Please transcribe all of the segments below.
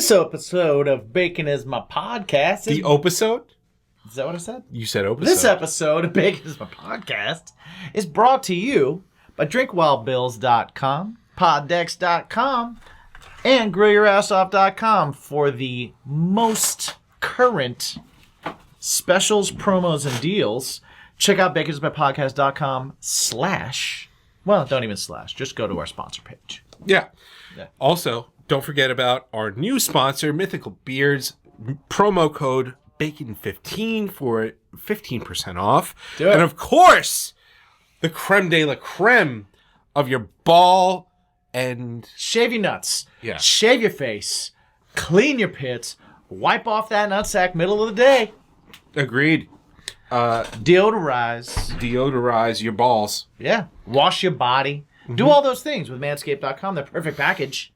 This episode of Bacon is My Podcast. The Opisode? Is that what I said? You said Opisode. This episode of Bacon is My Podcast is brought to you by DrinkWhileBills.com, Poddex.com, and GrillYourAssOff.com for the most current specials, promos, and deals. Check out BaconsMyPodcast.com / well, don't even /. Just go to our sponsor page. Yeah. Also, don't forget about our new sponsor, Mythical Beards. Promo code BACON15 for 15% off. Do it. And of course, the creme de la creme of your ball and... Shave your nuts. Yeah. Shave your face. Clean your pits. Wipe off that nutsack middle of the day. Agreed. Deodorize. Deodorize your balls. Yeah. Wash your body. Do all those things with Manscaped.com. Their perfect package.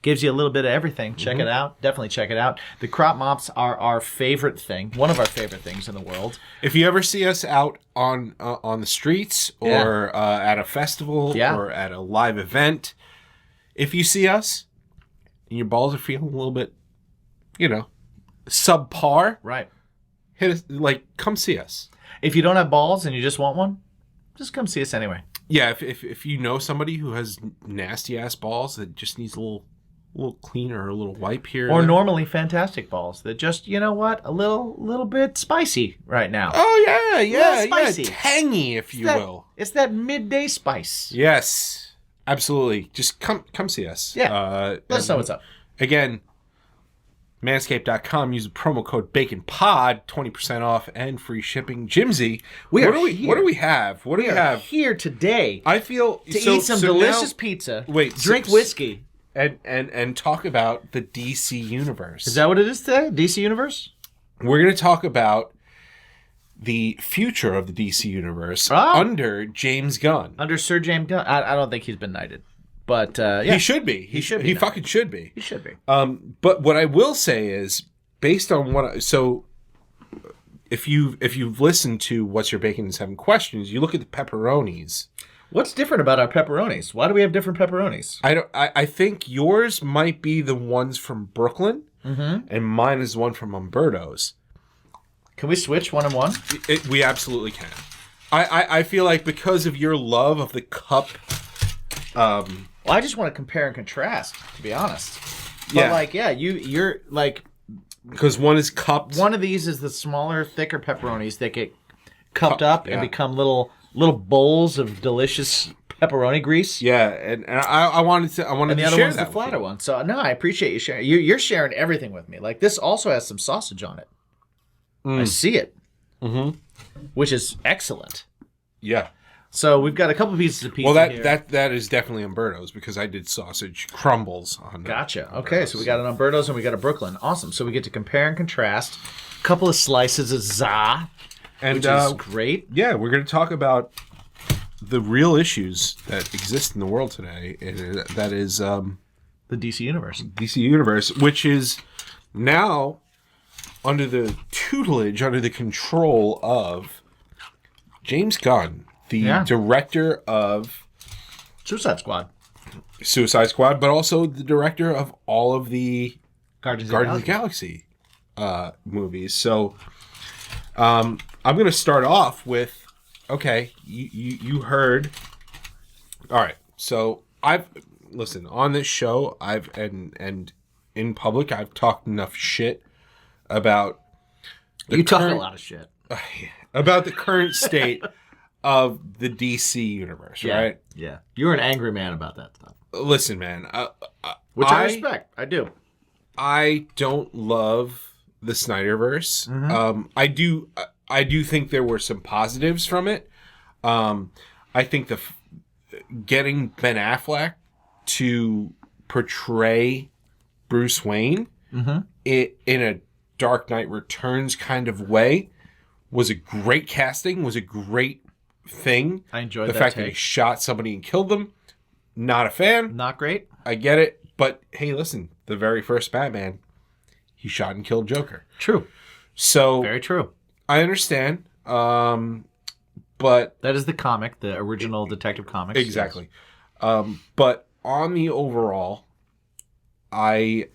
Gives you a little bit of everything. Check it out. Definitely check it out. The crop mops are our favorite thing. One of our favorite things in the world. If you ever see us out on the streets or at a festival or at a live event, if you see us and your balls are feeling a little bit, subpar, Right. hit us, come see us. If you don't have balls and you just want one, just come see us anyway. Yeah, if you know somebody who has nasty ass balls that just needs a little cleaner, or a little wipe here, Or normally fantastic balls that just, a little bit spicy right now. Oh yeah, spicy. tangy, if you will. It's that midday spice. Yes, absolutely. Just come see us. Yeah, let us know what's up. Again, Manscaped.com. Use the promo code BACONPOD, 20% off and free shipping. Jimsy, what do we have? What do we have here today? I feel to eat some delicious pizza. Drink whiskey. And talk about the DC Universe. Is that what it is today? DC Universe? We're going to talk about the future of the DC Universe under James Gunn. Under Sir James Gunn. I don't think he's been knighted. But, He should be. He should be. He fucking should be. He should be. But what I will say is, based on if you've listened to What's Your Bacon in 7 Questions, you look at the pepperonis. What's different about our pepperonis? Why do we have different pepperonis? I think yours might be the ones from Brooklyn, and mine is the one from Umberto's. Can we switch one and one? We absolutely can. I feel like because of your love of the cup. Well, I just want to compare and contrast, to be honest. But you're like, because one is cupped. One of these is the smaller, thicker pepperonis that get cupped up and become little bowls of delicious pepperoni grease. Yeah, and I wanted to share that. And the other one's the flatter one. So no, I appreciate you sharing. You're sharing everything with me. Like, this also has some sausage on it. I see it, which is excellent. Yeah. So we've got a couple pieces of pizza. Well, here. that is definitely Umberto's, because I did sausage crumbles on. Gotcha. Okay, so we got an Umberto's and we got a Brooklyn. Awesome. So we get to compare and contrast. A couple of slices of za. Which is great. Yeah, we're going to talk about the real issues that exist in the world today, and that is the DC Universe. DC Universe, which is now under the tutelage, under the control of James Gunn, the director of Suicide Squad, but also the director of all of the Guardians of the Galaxy movies. So I'm going to start off with, you heard. All right. So listen, on this show, and in public, I've talked enough shit about talk a lot of shit. About the current state of the DC Universe, right? Yeah. You're an angry man about that stuff. Listen, man. Which I respect. I do. I don't love the Snyder-Verse. I do think there were some positives from it. I think getting Ben Affleck to portray Bruce Wayne in a Dark Knight Returns kind of way was a great casting, was a great thing. I enjoyed the fact that he shot somebody and killed them. Not a fan. Not great. I get it. But hey, listen, the very first Batman, he shot and killed Joker. True. So very true. I understand. But that is the comic, the original Detective Comics. Exactly. But on the overall, I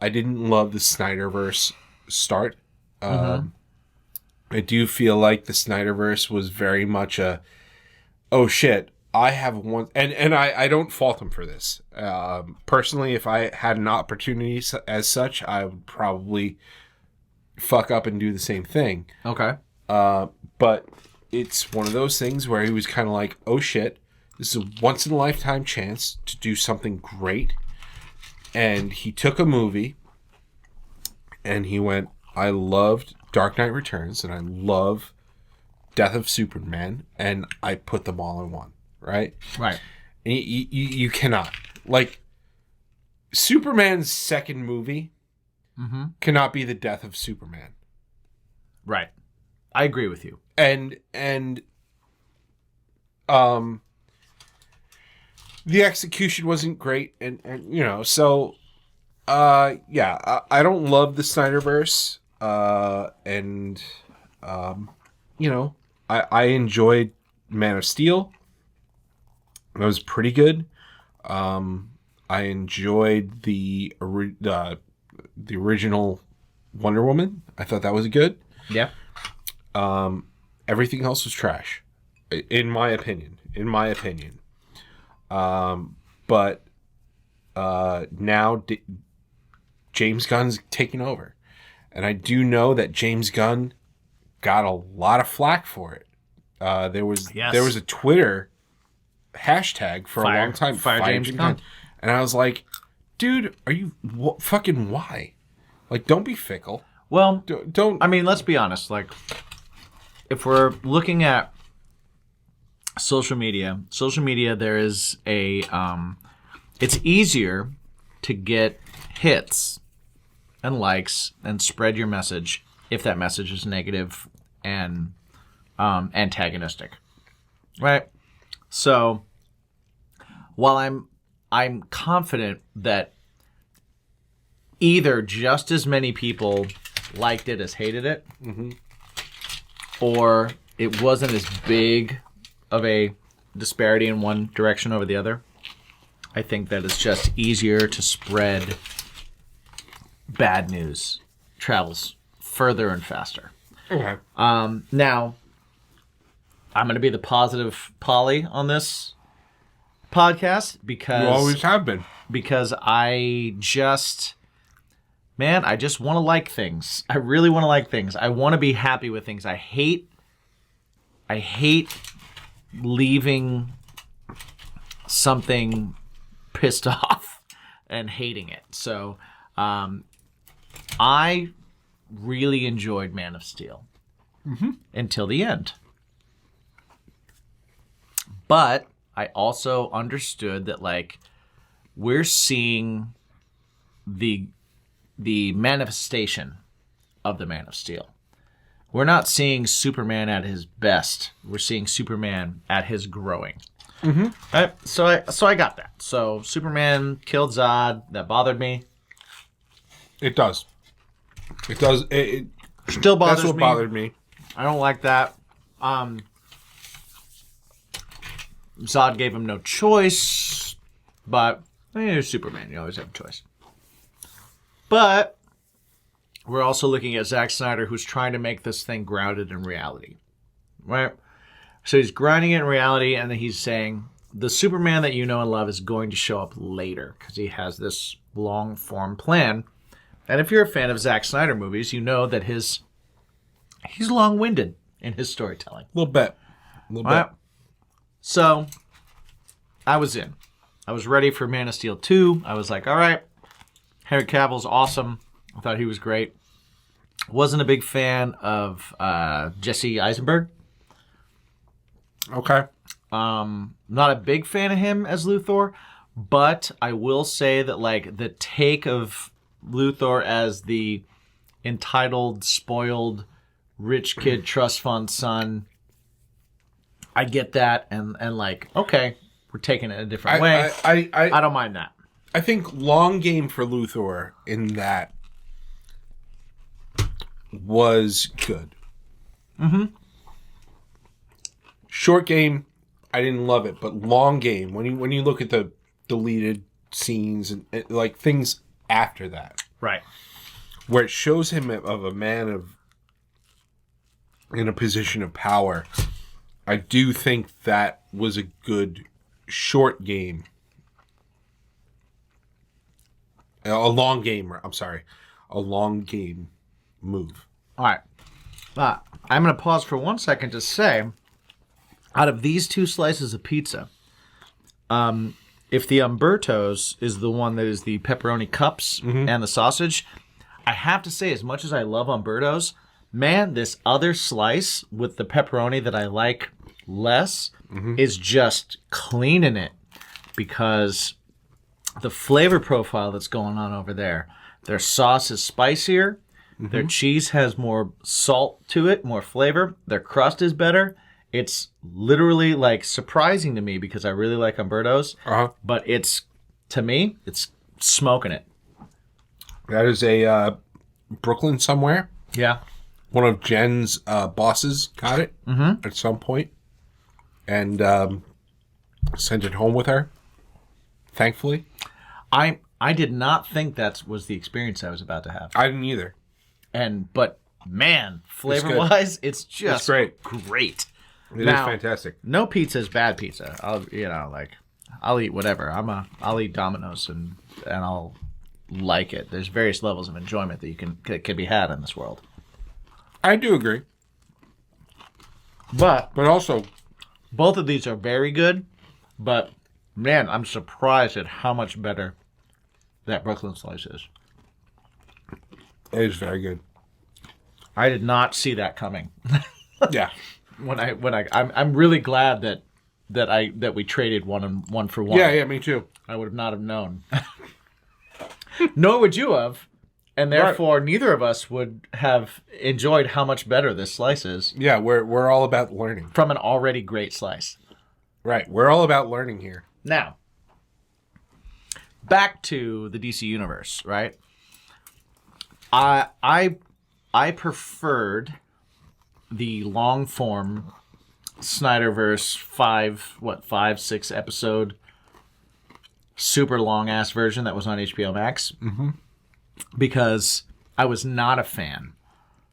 didn't love the Snyder-Verse start. I do feel like the Snyder-Verse was very much a, oh shit, I have one, and I don't fault him for this. Personally, if I had an opportunity as such, I would probably fuck up and do the same thing. Okay. But it's one of those things where he was kind of like, oh shit, this is a once in a lifetime chance to do something great. And he took a movie and he went, I loved Dark Knight Returns and I love Death of Superman, and I put them all in one, right? Right. And you cannot. Like, Superman's second movie cannot be the Death of Superman. Right. I agree with you. And the execution wasn't great, and you know, so yeah, I don't love the Snyderverse, and you know, I enjoyed Man of Steel. It was pretty good. I enjoyed the original Wonder Woman. I thought that was good. Yeah. Everything else was trash, in my opinion. But now James Gunn's taking over. And I do know that James Gunn got a lot of flack for it. There was a Twitter hashtag for a long time. Fire James Gunn. And I was like, dude, are you fucking why? Like, don't be fickle. Well, Don't. I mean, let's be honest. Like, if we're looking at social media, there is a, it's easier to get hits and likes and spread your message if that message is negative and antagonistic, right? So while I'm confident that either just as many people liked it as hated it, or it wasn't as big of a disparity in one direction over the other, I think that it's just easier to spread bad news. Travels further and faster. Okay. Now, I'm going to be the positive Polly on this podcast because You always have been. Because I just want to like things. I really want to like things. I want to be happy with things. I hate leaving something pissed off and hating it. So, I really enjoyed Man of Steel until the end. But I also understood that, like, we're seeing the manifestation of the Man of Steel. We're not seeing Superman at his best. We're seeing Superman at his growing. Right? So I got that. So Superman killed Zod. That bothered me. It does. It does. It Still bothers me. That's what bothered me. I don't like that. Zod gave him no choice, but you're Superman. You always have a choice. But we're also looking at Zack Snyder, who's trying to make this thing grounded in reality, right? So he's grounding it in reality, and then he's saying the Superman that you know and love is going to show up later because he has this long-form plan. And if you're a fan of Zack Snyder movies, you know that he's long-winded in his storytelling. A little bit. Right? So I was in. I was ready for Man of Steel 2. I was like, all right, Henry Cavill's awesome. I thought he was great. Wasn't a big fan of Jesse Eisenberg. Okay. Not a big fan of him as Luthor, but I will say that, like, the take of Luthor as the entitled, spoiled, rich kid trust fund son, I get that, and like, okay, we're taking it a different way. I don't mind that. I think long game for Luthor in that was good. Short game, I didn't love it, but long game, when you look at the deleted scenes and like things after that. Right. Where it shows him of a man in a position of power. I do think that was a good short game. A long game move. All right. I'm going to pause for 1 second to say, out of these two slices of pizza, if the Umberto's is the one that is the pepperoni cups and the sausage, I have to say, as much as I love Umberto's, man, this other slice with the pepperoni that I like less is just cleaning it, because the flavor profile that's going on over there, their sauce is spicier, their cheese has more salt to it, more flavor, their crust is better. It's literally like surprising to me because I really like Umberto's, but to me, it's smoking it. That is a Brooklyn somewhere. Yeah. One of Jen's bosses got it at some point and sent it home with her, thankfully. I did not think that was the experience I was about to have. I didn't either. But man, flavor-wise, it's just great. It is fantastic. No pizza is bad pizza. I'll eat whatever. I'll eat Domino's and I'll like it. There's various levels of enjoyment that can be had in this world. I do agree. But also, both of these are very good, but man, I'm surprised at how much better that Brooklyn slice is. It is very good. I did not see that coming. Yeah. I'm really glad that we traded one for one. Yeah, me too. I would not have known. Nor would you have, and therefore neither of us would have enjoyed how much better this slice is. Yeah, we're all about learning from an already great slice. Right, we're all about learning here. Now, back to the DC Universe, right? I preferred the long form Snyder-Verse 5, 6 episode super long ass version that was on HBO Max, because I was not a fan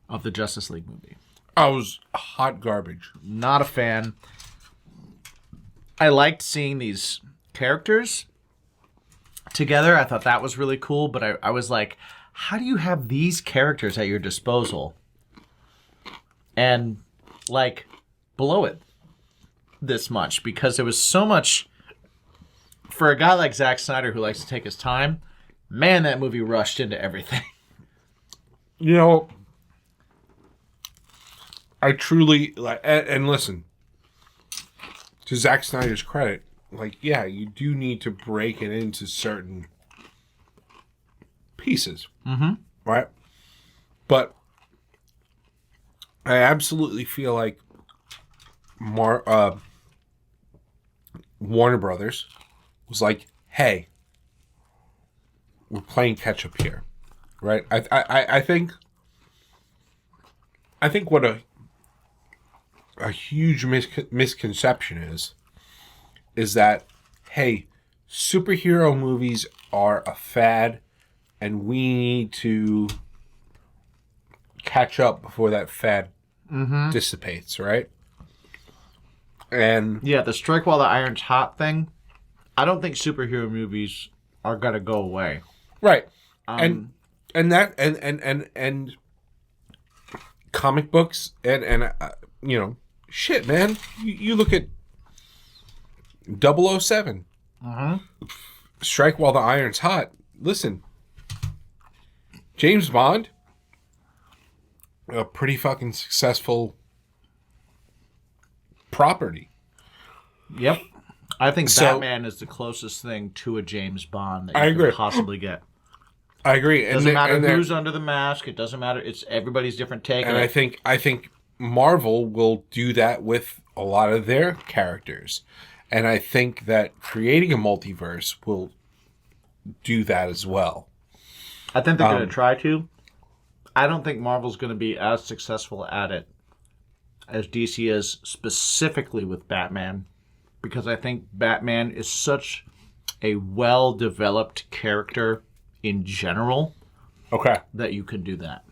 of the Justice League movie. I was hot garbage. Not a fan. I liked seeing these characters together. I thought that was really cool, but I was like, how do you have these characters at your disposal and like blow it this much? Because there was so much for a guy like Zack Snyder who likes to take his time. Man, that movie rushed into everything. You know, I truly like, and listen, to Zack Snyder's credit, like, yeah, you do need to break it into certain pieces, right? But I absolutely feel like Warner Brothers was like, hey, we're playing catch up here, right? I think what a huge misconception is that, hey, superhero movies are a fad and we need to catch up before that fad dissipates, right? And yeah, the strike while the iron's hot thing, I don't think superhero movies are gonna go away. Right. And comic books and you know, shit, man. You look at 007. Strike while the iron's hot. Listen, James Bond, a pretty fucking successful property. Yep. I think Batman is the closest thing to a James Bond that you could possibly get. I agree. It doesn't matter who's under the mask. It doesn't matter. It's everybody's different take. And I think Marvel will do that with a lot of their characters. And I think that creating a multiverse will do that as well. I think they're going to try to. I don't think Marvel's going to be as successful at it as DC is, specifically with Batman, because I think Batman is such a well-developed character in general Okay. that you could do that.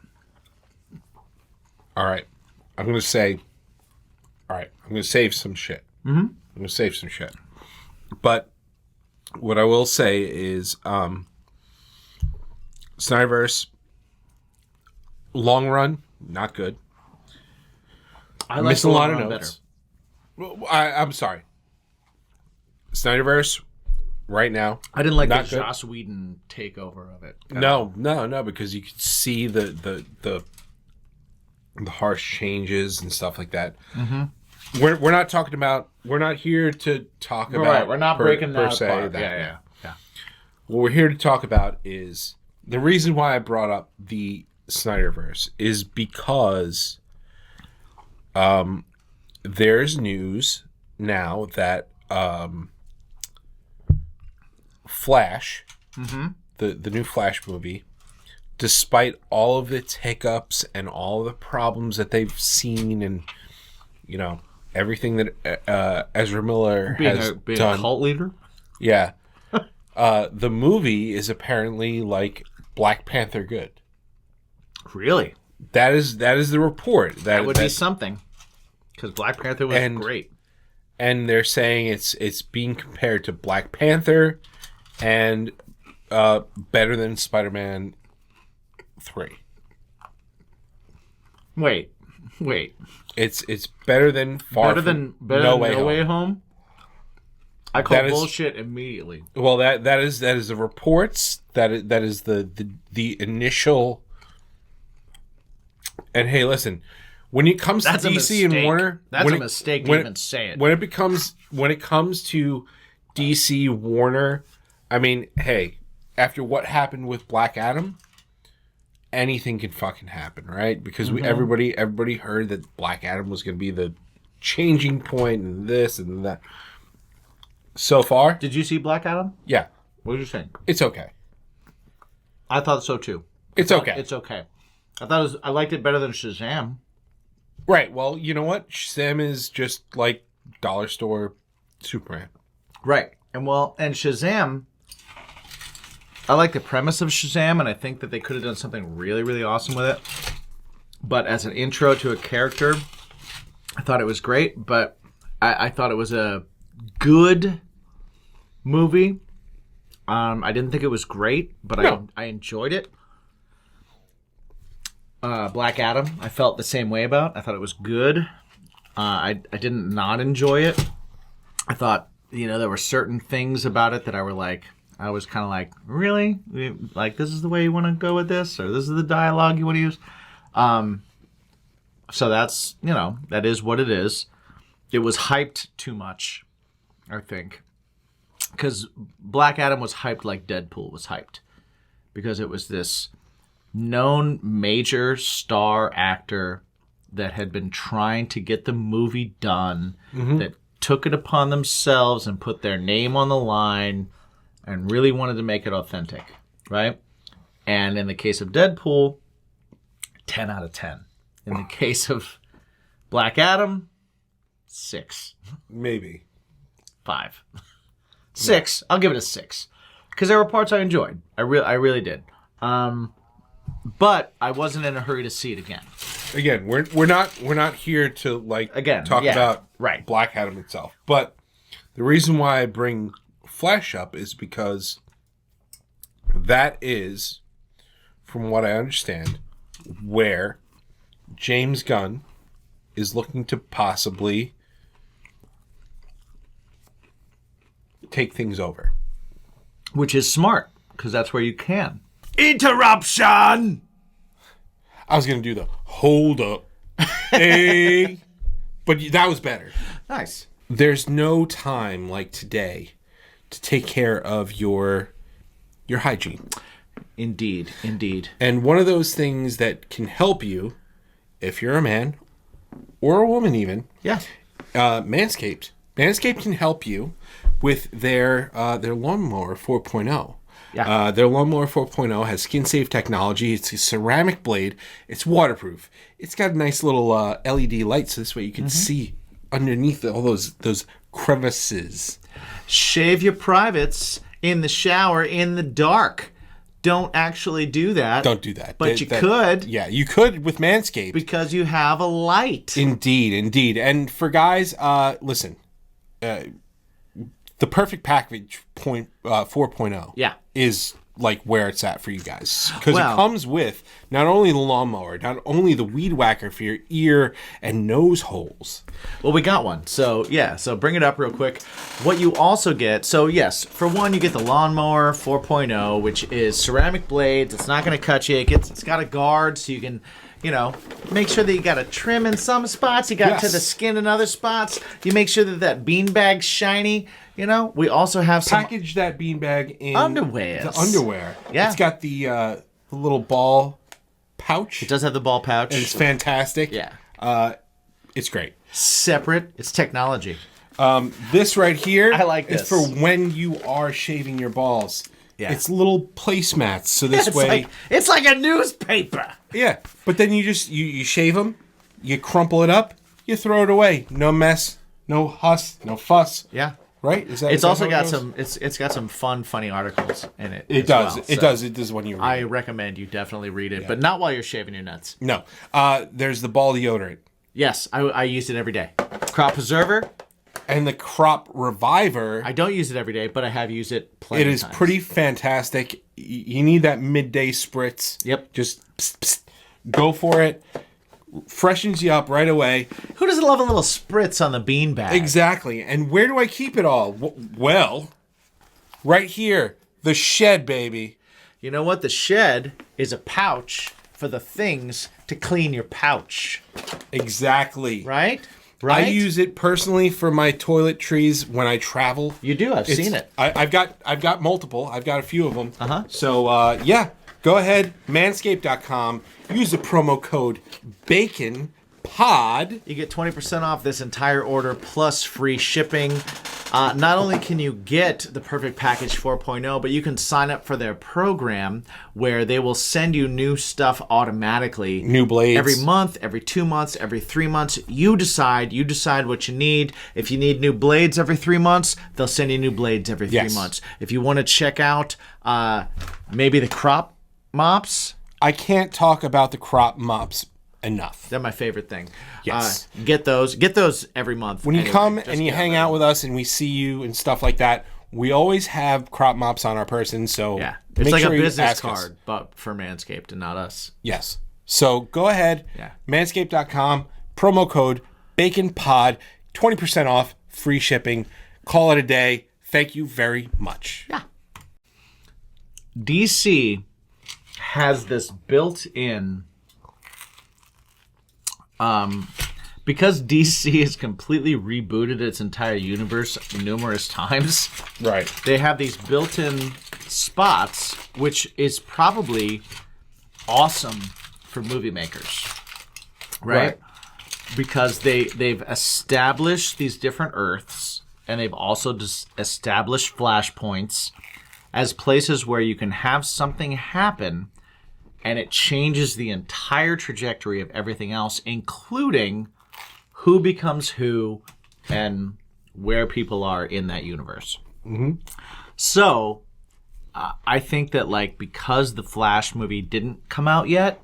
All right. I'm going to say, all right, I'm going to save some shit. Mm-hmm. I'm going to save some shit. But what I will say is Snyder-Verse, long run, not good. I like Missed a lot of better. notes. Well, I'm sorry. Snyder-Verse, right now. I didn't like the not good. Joss Whedon takeover of it. No, because you could see the harsh changes and stuff like that. Mm-hmm. We're not talking about. We're not here to talk about. Right, we're not breaking that se, apart. that, Yeah. What we're here to talk about is the reason why I brought up the Snyder-Verse is because there's news now that Flash, the new Flash movie, despite all of its hiccups and all the problems that they've seen and, you know, everything that Ezra Miller has being done. a cult leader? Yeah. The movie is apparently like Black Panther good. Really? That is the report. That would be something. Because Black Panther was great. And they're saying it's being compared to Black Panther and better than Spider-Man 3. Wait. It's better than No Way Home. I call bullshit immediately. Well, that is the reports. That is the initial. And hey, listen, when it comes to DC and Warner, that's a mistake to even say it. When it comes to DC Warner, I mean, hey, after what happened with Black Adam, anything can fucking happen, right? Because everybody heard that Black Adam was going to be the changing point and this and that. So far, did you see Black Adam? Yeah. What did you think? It's okay. I thought so too. It's okay. It's okay. I liked it better than Shazam. Right. Well, you know what? Shazam is just like dollar store Superman. Right. And Shazam, I like the premise of Shazam, and I think that they could have done something really, really awesome with it. But as an intro to a character, I thought it was great, but I thought it was a good movie. I didn't think it was great, but no. I enjoyed it. Black Adam, I felt the same way about. I thought it was good. I didn't not enjoy it. I thought, there were certain things about it that I was kind of like, really? Like, this is the way you want to go with this? Or this is the dialogue you want to use? So that's, that is what it is. It was hyped too much, I think. Because Black Adam was hyped like Deadpool was hyped. Because it was this known major star actor that had been trying to get the movie done, that took it upon themselves and put their name on the line and really wanted to make it authentic, right? And in the case of Deadpool, 10 out of 10. In the case of Black Adam, 6. Maybe. 5. 6. I'll give it a 6. Because there were parts I enjoyed. I really did. But I wasn't in a hurry to see it again. Again, we're not here to talk about Black Adam itself. But the reason why I bring Flash up is because that is, from what I understand, where James Gunn is looking to possibly take things over. Which is smart, because that's where you can. Interruption! I was going to do the hold up. Hey. But that was better. Nice. There's no time like today to take care of your hygiene. Indeed. And one of those things that can help you, if you're a man or a woman even, Manscaped. Manscaped can help you with their lawnmower 4.0. Yeah. Their lawnmower 4.0 has skin-safe technology. It's a ceramic blade. It's waterproof. It's got a nice little LED light, so this way you can see underneath all those crevices. Shave your privates in the shower in the dark. don't actually do that. Don't do that. But you could. Yeah, you could with Manscaped. Because you have a light. Indeed. And for guys, listen, the perfect package 4.0 is like where it's at for you guys. Because it comes with not only the lawnmower, not only the weed whacker for your ear and nose holes. Well, we got one. So, so bring it up real quick. What you also get, so yes, for one, you get the lawnmower 4.0, which is ceramic blades. It's not going to cut you. It's got a guard so you can, make sure that you got a trim in some spots. You got to the skin in other spots. You make sure that beanbag's shiny. We also have some... Package that beanbag in... underwear. The underwear. Yeah. It's got the little ball pouch. It does have the ball pouch. And it's fantastic. Yeah. It's great. Separate. It's technology. This right here... I like this. is for when you are shaving your balls. Yeah. It's little placemats, so this way... it's like a newspaper. Yeah. But then you just... You shave them, you crumple it up, you throw it away. No mess, no fuss. Yeah. Right? It's also got some. It's got some funny articles in it. It does. It does when you read. I recommend you definitely read it, but not while you're shaving your nuts. No. There's the ball deodorant. Yes, I use it every day. Crop preserver. And the crop reviver. I don't use it every day, but I have used it plenty of times. It is pretty fantastic. You need that midday spritz. Yep. Just go for it. Freshens you up right away. Who doesn't love a little spritz on the beanbag? Exactly. And where do I keep it all? Well, right here. The shed, baby. You know what? The shed is a pouch for the things to clean your pouch. Exactly. Right? I use it personally for my toiletries when I travel. You do? I've seen it. I've got multiple. I've got a few of them. Uh-huh. So, go ahead, manscaped.com. Use the promo code BACONPOD. You get 20% off this entire order plus free shipping. Not only can you get the Perfect Package 4.0, but you can sign up for their program where they will send you new stuff automatically. New blades. Every month, every 2 months, every 3 months. You decide what you need. If you need new blades every 3 months, they'll send you new blades every 3 months. If you want to check out maybe the crop mops. I can't talk about the crop mops enough. They're my favorite thing. Yes. Get those every month. When you come and you hang out with us and we see you and stuff like that, we always have crop mops on our person. So it's like a business card, but for Manscaped and not us. Yes. So go ahead, manscaped.com, promo code BACONPOD, 20% off, free shipping. Call it a day. Thank you very much. Yeah. DC has this built-in... because DC has completely rebooted its entire universe numerous times. Right. They have these built-in spots, which is probably awesome for movie makers. Right? Because they've established these different Earths, and they've also established flashpoints as places where you can have something happen and it changes the entire trajectory of everything else, including who becomes who and where people are in that universe. Mm-hmm. So, I think that, because the Flash movie didn't come out yet,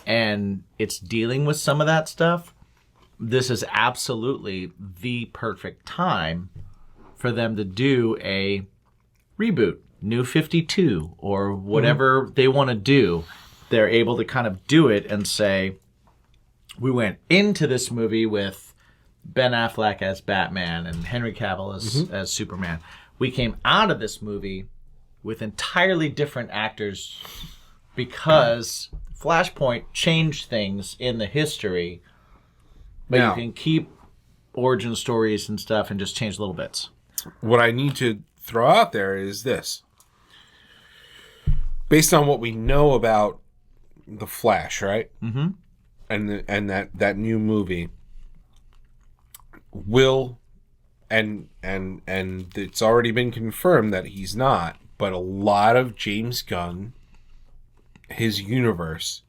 and it's dealing with some of that stuff, this is absolutely the perfect time for them to do a reboot. New 52 or whatever they want to do. They're able to kind of do it and say, we went into this movie with Ben Affleck as Batman and Henry Cavill as Superman. We came out of this movie with entirely different actors because Flashpoint changed things in the history, but you can keep origin stories and stuff and just change little bits. What I need to throw out there is this. Based on what we know about the Flash, right? Mm-hmm. And that new movie will and it's already been confirmed that he's not, but a lot of James Gunn, his universe,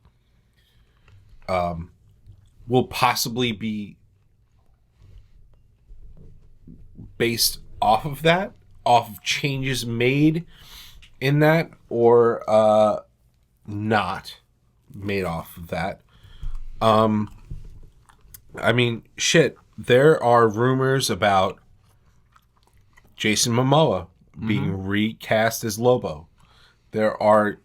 will possibly be based off of that, off of changes made in that or not made off of that. I mean, shit, there are rumors about Jason Momoa being recast as Lobo. There are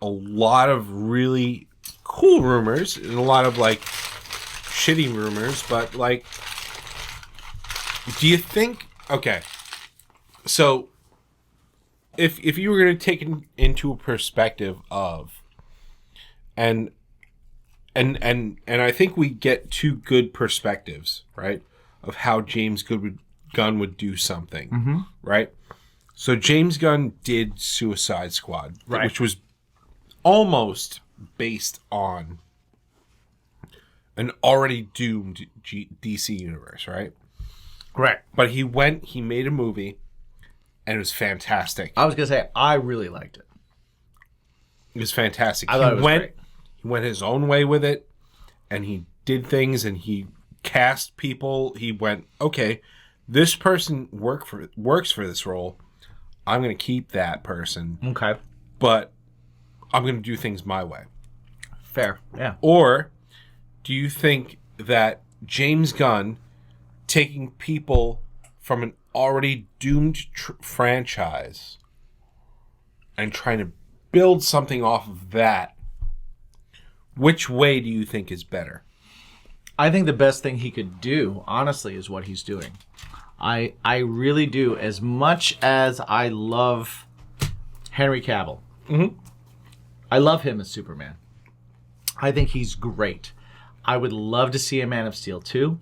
a lot of really cool rumors and a lot of like shitty rumors, but like, do you think, okay, so if you were going to take it into a perspective of, and I think we get two good perspectives, right, of how James Gunn would do something, right? So James Gunn did Suicide Squad, right, which was almost based on an already doomed DC universe, right? Right. But he made a movie, and it was fantastic. I was going to say, I really liked it. It was fantastic. I thought it was great. He went his own way with it, and he did things, and he cast people. He went, okay, this person works for this role. I'm going to keep that person. Okay. But I'm going to do things my way. Fair, yeah. Or do you think that James Gunn taking people from an already doomed franchise and trying to build something off of that, which way do you think is better? I think the best thing he could do, honestly, is what he's doing. I really do. As much as I love Henry Cavill, I love him as Superman. I think he's great. I would love to see a Man of Steel 2.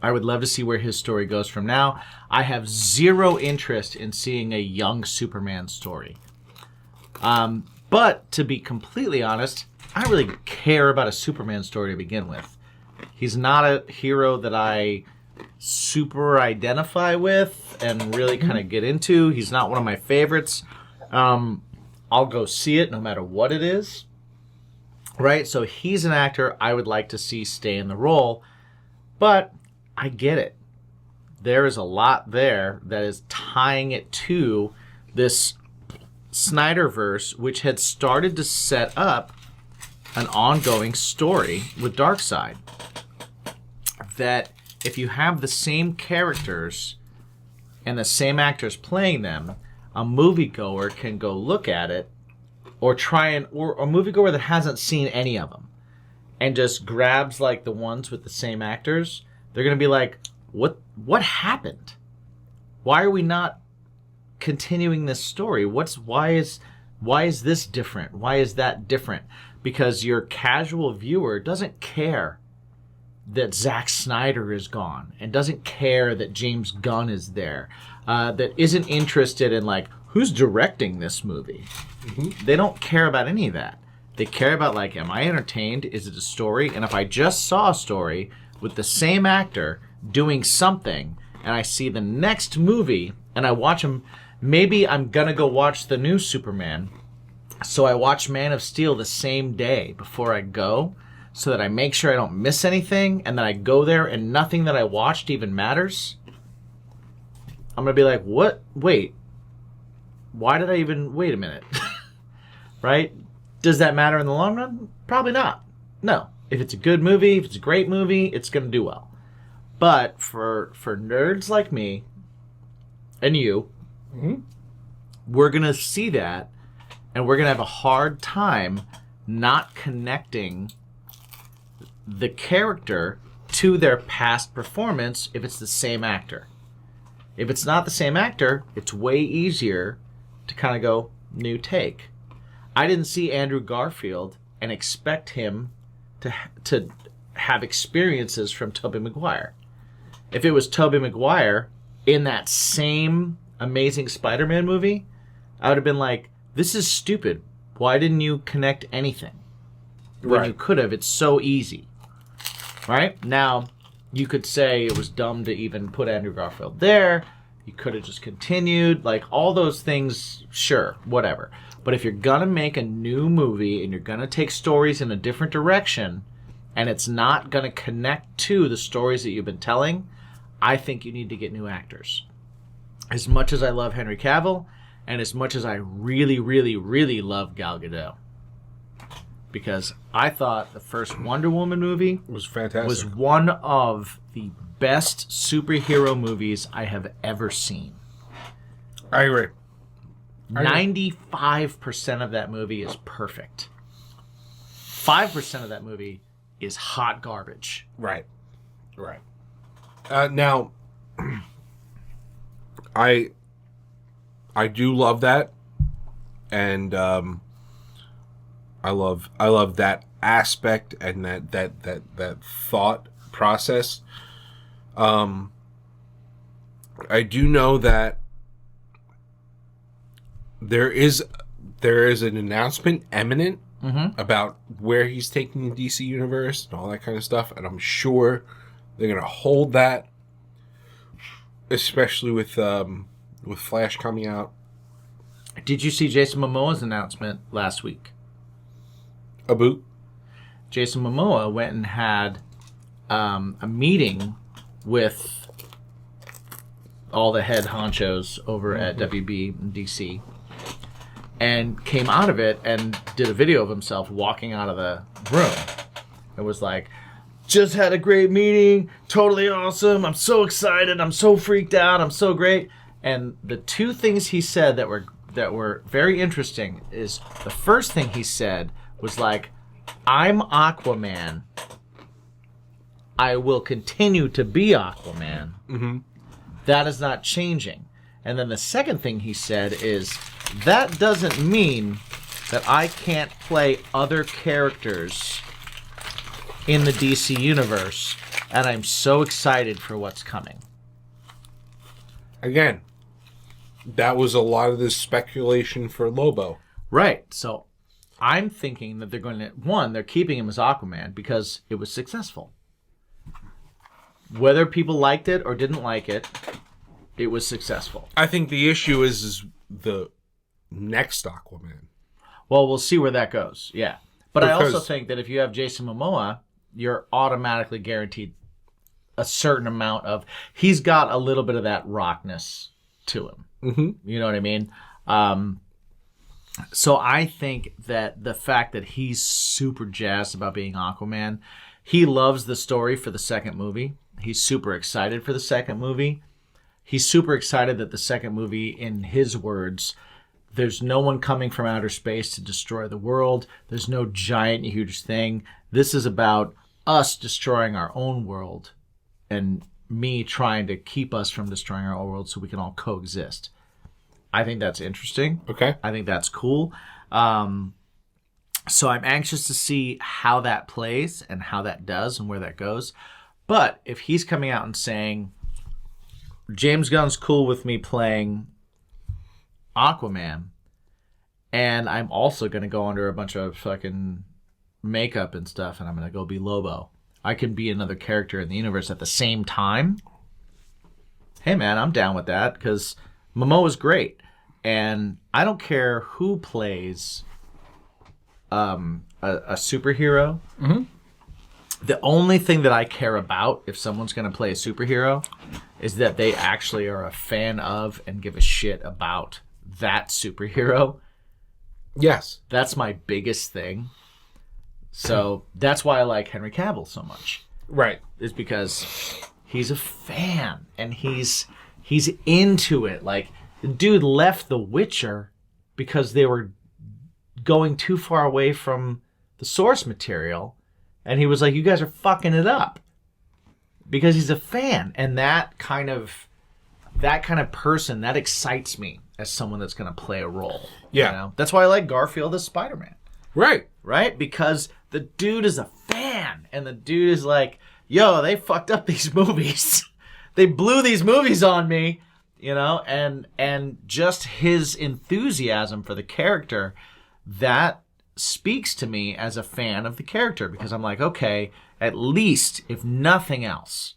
I would love to see where his story goes from now. I have zero interest in seeing a young Superman story. But to be completely honest, I don't really care about a Superman story to begin with. He's not a hero that I super identify with and really kind of get into. He's not one of my favorites. I'll go see it no matter what it is. Right? So he's an actor I would like to see stay in the role. But I get it. There is a lot there that is tying it to this Snyder-Verse, which had started to set up an ongoing story with Darkseid. That if you have the same characters and the same actors playing them, a moviegoer can go look at it or a moviegoer that hasn't seen any of them and just grabs like the ones with the same actors. They're going to be like, what happened? Why are we not continuing this story? Why is this different? Why is that different? Because your casual viewer doesn't care that Zack Snyder is gone and doesn't care that James Gunn is there, that isn't interested in like, who's directing this movie? They don't care about any of that. They care about like, am I entertained? Is it a story? And if I just saw a story with the same actor doing something and I see the next movie and I watch him, maybe I'm going to go watch the new Superman. So I watch Man of Steel the same day before I go so that I make sure I don't miss anything and then I go there and nothing that I watched even matters. I'm going to be like, what? Wait. Why did I even... Wait a minute. Right? Does that matter in the long run? Probably not. No. If it's a good movie, if it's a great movie, it's going to do well. But for nerds like me and you, we're going to see that and we're going to have a hard time not connecting the character to their past performance if it's the same actor. If it's not the same actor, it's way easier to kind of go, new take. I didn't see Andrew Garfield and expect him to have experiences from Tobey Maguire. If it was Tobey Maguire in that same Amazing Spider-Man movie, I would have been like, this is stupid. Why didn't you connect anything? When you could have. It's so easy. Right? Now, you could say it was dumb to even put Andrew Garfield there. You could have just continued. Like, all those things, sure, whatever. But if you're going to make a new movie and you're going to take stories in a different direction and it's not going to connect to the stories that you've been telling, I think you need to get new actors. As much as I love Henry Cavill And as much as I really, really, really love Gal Gadot, because I thought the first Wonder Woman movie was fantastic. Was one of the best superhero movies I have ever seen. I agree. 95% of that movie is perfect. 5% of that movie is hot garbage. Right. Now, I do love that, and I love that aspect and that thought process. I do know that there is an announcement imminent about where he's taking the DC Universe and all that kind of stuff, and I'm sure they're gonna hold that, especially with Flash coming out. Did you see Jason Momoa's announcement last week? A boot. Jason Momoa went and had a meeting with all the head honchos over at WB in DC, and came out of it and did a video of himself walking out of the room. It was like, just had a great meeting, totally awesome, I'm so excited, I'm so freaked out, I'm so great. And the two things he said that were very interesting is, the first thing he said was like, I'm Aquaman, I will continue to be Aquaman. Mm-hmm. That is not changing. And then the second thing he said is, that doesn't mean that I can't play other characters in the DC Universe, and I'm so excited for what's coming. Again, that was a lot of this speculation for Lobo. Right. So I'm thinking that they're going to, one, they're keeping him as Aquaman because it was successful. Whether people liked it or didn't like it, it was successful. I think the issue is the next Aquaman. Well, we'll see where that goes. Yeah. But I also think that if you have Jason Momoa, you're automatically guaranteed a certain amount of... He's got a little bit of that rockness to him. Mm-hmm. You know what I mean? So I think that the fact that he's super jazzed about being Aquaman, he loves the story for the second movie. He's super excited for the second movie. He's super excited that the second movie, in his words, there's no one coming from outer space to destroy the world. There's no giant, huge thing. This is about us destroying our own world and me trying to keep us from destroying our own world so we can all coexist. I think that's interesting. Okay. I think that's cool. So I'm anxious to see how that plays and how that does and where that goes. But if he's coming out and saying, James Gunn's cool with me playing Aquaman, and I'm also going to go under a bunch of fucking makeup and stuff, and I'm going to go be Lobo. I can be another character in the universe at the same time. Hey, man, I'm down with that, because Momoa's great. And I don't care who plays a superhero. Mm-hmm. The only thing that I care about, if someone's going to play a superhero, is that they actually are a fan of and give a shit about that superhero. Yes. That's my biggest thing. So that's why I like Henry Cavill so much. Right. Is because he's a fan and he's into it. Like, the dude left The Witcher because they were going too far away from the source material. And he was like, you guys are fucking it up. Because he's a fan. And that kind of person, that excites me as someone that's going to play a role. Yeah. You know? That's why I like Garfield as Spider-Man. Right. Right? Because the dude is a fan. And the dude is like, yo, they fucked up these movies. They blew these movies on me. You know? And just his enthusiasm for the character, that speaks to me as a fan of the character, because I'm like, okay, at least, if nothing else,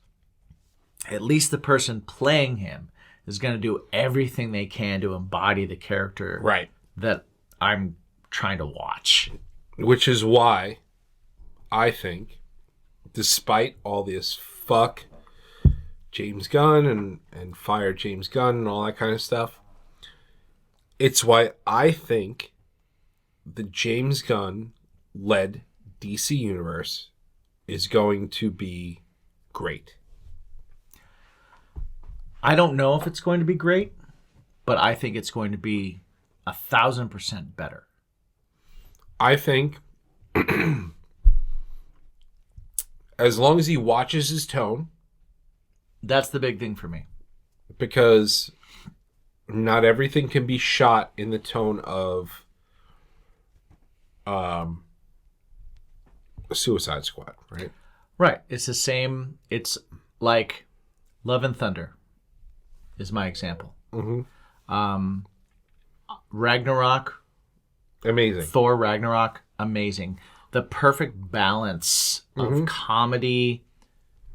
at least the person playing him is going to do everything they can to embody the character right. that I'm trying to watch. Which is why I think, despite all this fuck James Gunn and fire James Gunn and all that kind of stuff, It's why I think the James Gunn-led DC Universe is going to be great. I don't know if it's going to be great, but I think it's going to be 1,000% better. I think as long as he watches his tone. That's the big thing for me. Because not everything can be shot in the tone of Suicide Squad, right? Right. It's the same. It's like Love and Thunder is my example. Mm-hmm. Ragnarok. Amazing. Thor Ragnarok. Amazing. The perfect balance of comedy,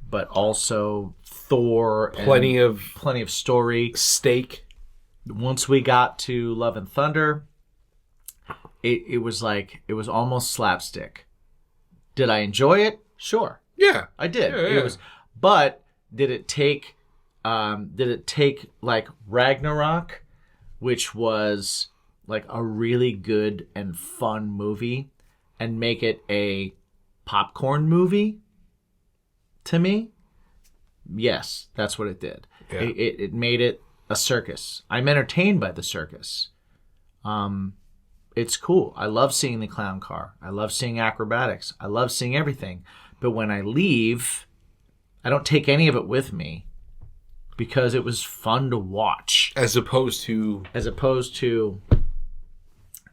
but also Thor. Plenty of story. Steak. Once we got to Love and Thunder, it was almost slapstick. Did I enjoy it? Sure. Yeah. I did. Yeah. It was, but did it take like Ragnarok, which was like a really good and fun movie, and make it a popcorn movie? To me, yes, that's what it did. Yeah. It made it a circus. I'm entertained by the circus. It's cool. I love seeing the clown car. I love seeing acrobatics. I love seeing everything. But when I leave, I don't take any of it with me because it was fun to watch. As opposed to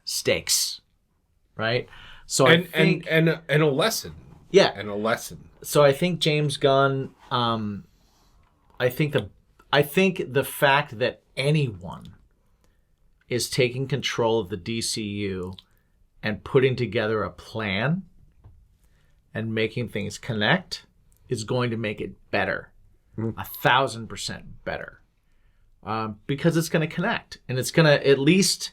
stakes, right? So and, I think and a lesson. Yeah. And a lesson. So I think James Gunn, I think the fact that anyone is taking control of the DCU and putting together a plan and making things connect is going to make it better. 1,000% better. Because it's going to connect. And it's going to, at least,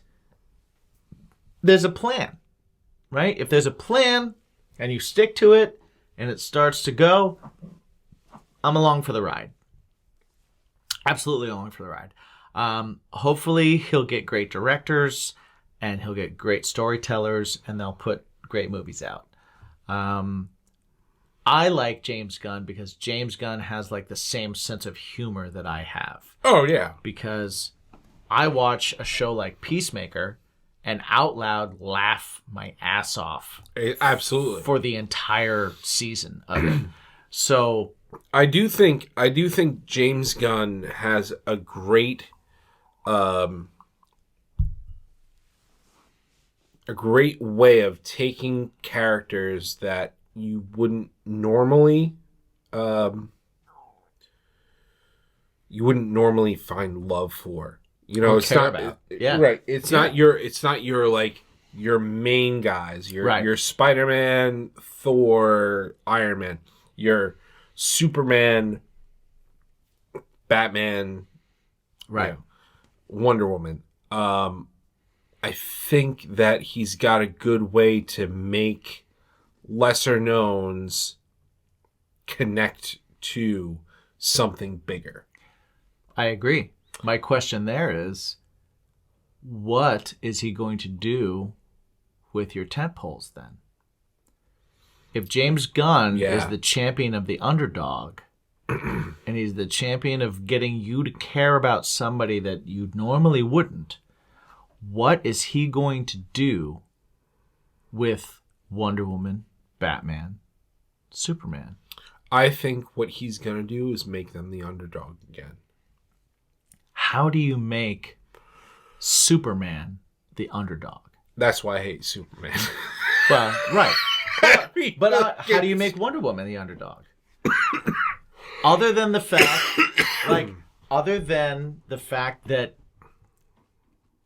there's a plan, right? If there's a plan and you stick to it and it starts to go, I'm along for the ride. Absolutely along for the ride. Hopefully he'll get great directors and he'll get great storytellers and they'll put great movies out. I like James Gunn because James Gunn has like the same sense of humor that I have. Oh, yeah. Because I watch a show like Peacemaker and out loud laugh my ass off. Absolutely. For the entire season of it. So I do think James Gunn has a great way of taking characters that you wouldn't normally find love for. You know, it's not about. Yeah. Right. It's not your like your main guys. Your Spider-Man, Thor, Iron Man, your Superman, Batman, right. You know, Wonder Woman. I think that he's got a good way to make lesser knowns connect to something bigger. I agree. My question there is, what is he going to do with your tentpoles then? If James Gunn is the champion of the underdog, and he's the champion of getting you to care about somebody that you normally wouldn't, what is he going to do with Wonder Woman, Batman, Superman? I think what he's going to do is make them the underdog again. How do you make Superman the underdog? That's why I hate Superman. Well, right. But how do you make Wonder Woman the underdog? Other than the fact that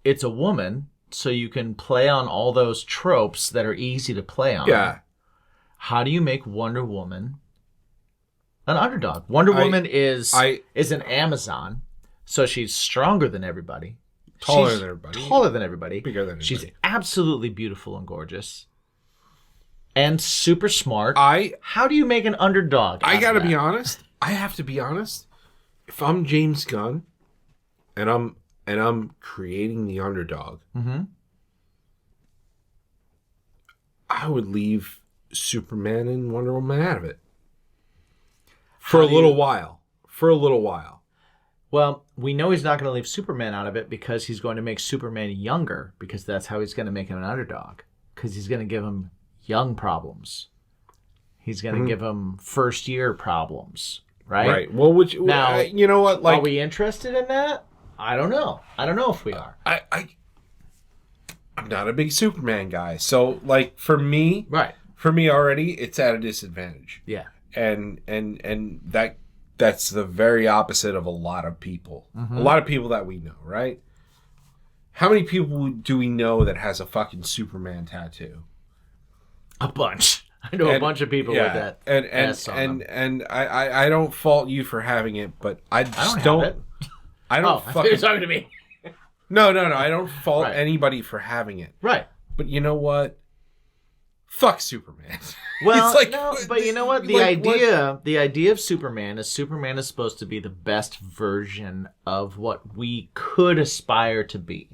it's a woman, so you can play on all those tropes that are easy to play on. Yeah. How do you make Wonder Woman an underdog? Wonder Woman is an Amazon, so she's stronger than everybody. Taller than everybody. Bigger than everybody. She's absolutely beautiful and gorgeous. And super smart. How do you make an underdog? I gotta be honest. I have to be honest. If I'm James Gunn and I'm and I'm creating the underdog, I would leave Superman and Wonder Woman out of it. For a little while. Well, we know he's not going to leave Superman out of it because he's going to make Superman younger, because that's how he's going to make him an underdog. Because he's going to give him young problems. He's going to give him first-year problems, right? Right. Well, now, you know what? Like, are we interested in that? I don't know. I don't know if we are. I'm not a big Superman guy, so like for me, already, it's at a disadvantage. Yeah. And that's the very opposite of a lot of people. A lot of people that we know, right? How many people do we know that has a fucking Superman tattoo? A bunch. I know a bunch of people with that. And I don't fault you for having it, but I just don't. Have it. I don't. I thought you were talking to me. No. I don't fault anybody for having it. Right. But you know what? Fuck Superman. Well, it's like, no, but you know what? The idea of Superman is supposed to be the best version of what we could aspire to be.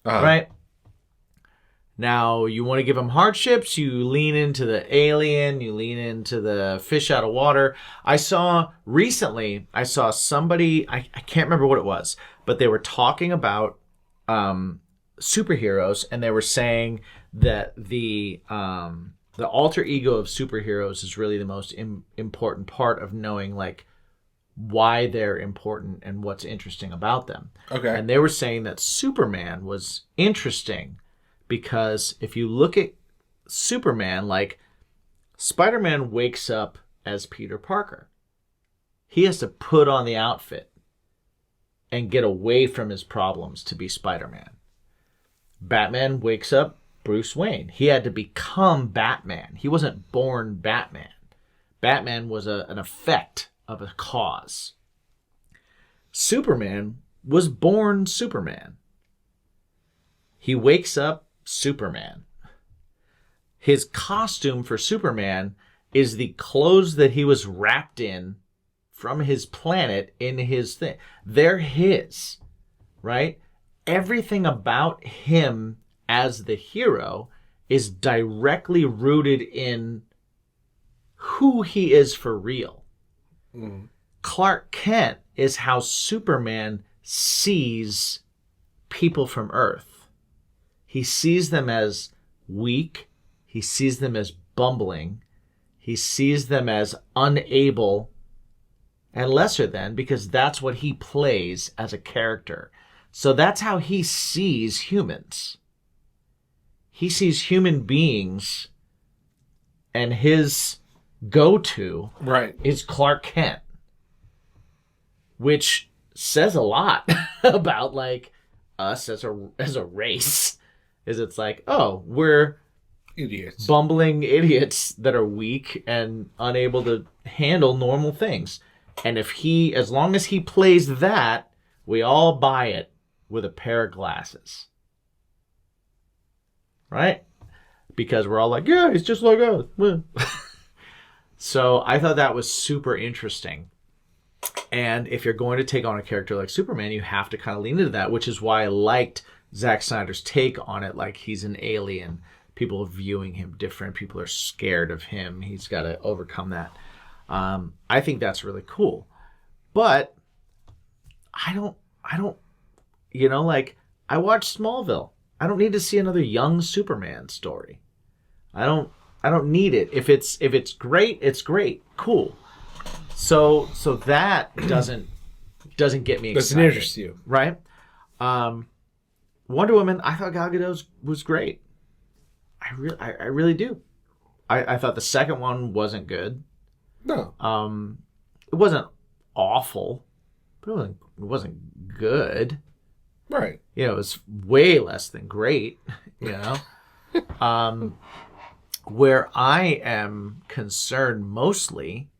Right? Now, you want to give him hardships, you lean into the alien, you lean into the fish out of water. I saw somebody, I can't remember what it was, but they were talking about superheroes, and they were saying that the alter ego of superheroes is really the most important part of knowing, like, why they're important and what's interesting about them. Okay. And they were saying that Superman was interesting because if you look at Superman, like, Spider-Man wakes up as Peter Parker. He has to put on the outfit and get away from his problems to be Spider-Man. Batman wakes up Bruce Wayne. He had to become Batman. He wasn't born Batman. Batman was an effect of a cause. Superman was born Superman. He wakes up Superman. His costume for Superman is the clothes that he was wrapped in from his planet in his thing. They're his, right? Everything about him as the hero is directly rooted in who he is for real. Clark Kent is how Superman sees people from Earth. He sees them as weak. He sees them as bumbling. He sees them as unable and lesser than, because that's what he plays as a character. So that's how he sees humans. He sees human beings, and his go-to is Clark Kent, which says a lot about, like, us as a race. Is it's like, oh, we're idiots, bumbling idiots that are weak and unable to handle normal things. And as long as he plays that, we all buy it with a pair of glasses. Right? Because we're all like, yeah, he's just like us. So I thought that was super interesting. And if you're going to take on a character like Superman, you have to kind of lean into that, which is why I liked Zack Snyder's take on it. Like, he's an alien. People are viewing him different. People are scared of him. He's got to overcome that. I think that's really cool. But I don't, like, I watched Smallville. I don't need to see another young Superman story. I don't need it. If it's great, it's great. Cool. So that doesn't get me excited. Doesn't interest you. Right? Wonder Woman, I thought Gal Gadot was great. I really do. I thought the second one wasn't good. No. It wasn't awful, but it wasn't good. Right. You know, it was way less than great, you know. Where I am concerned mostly,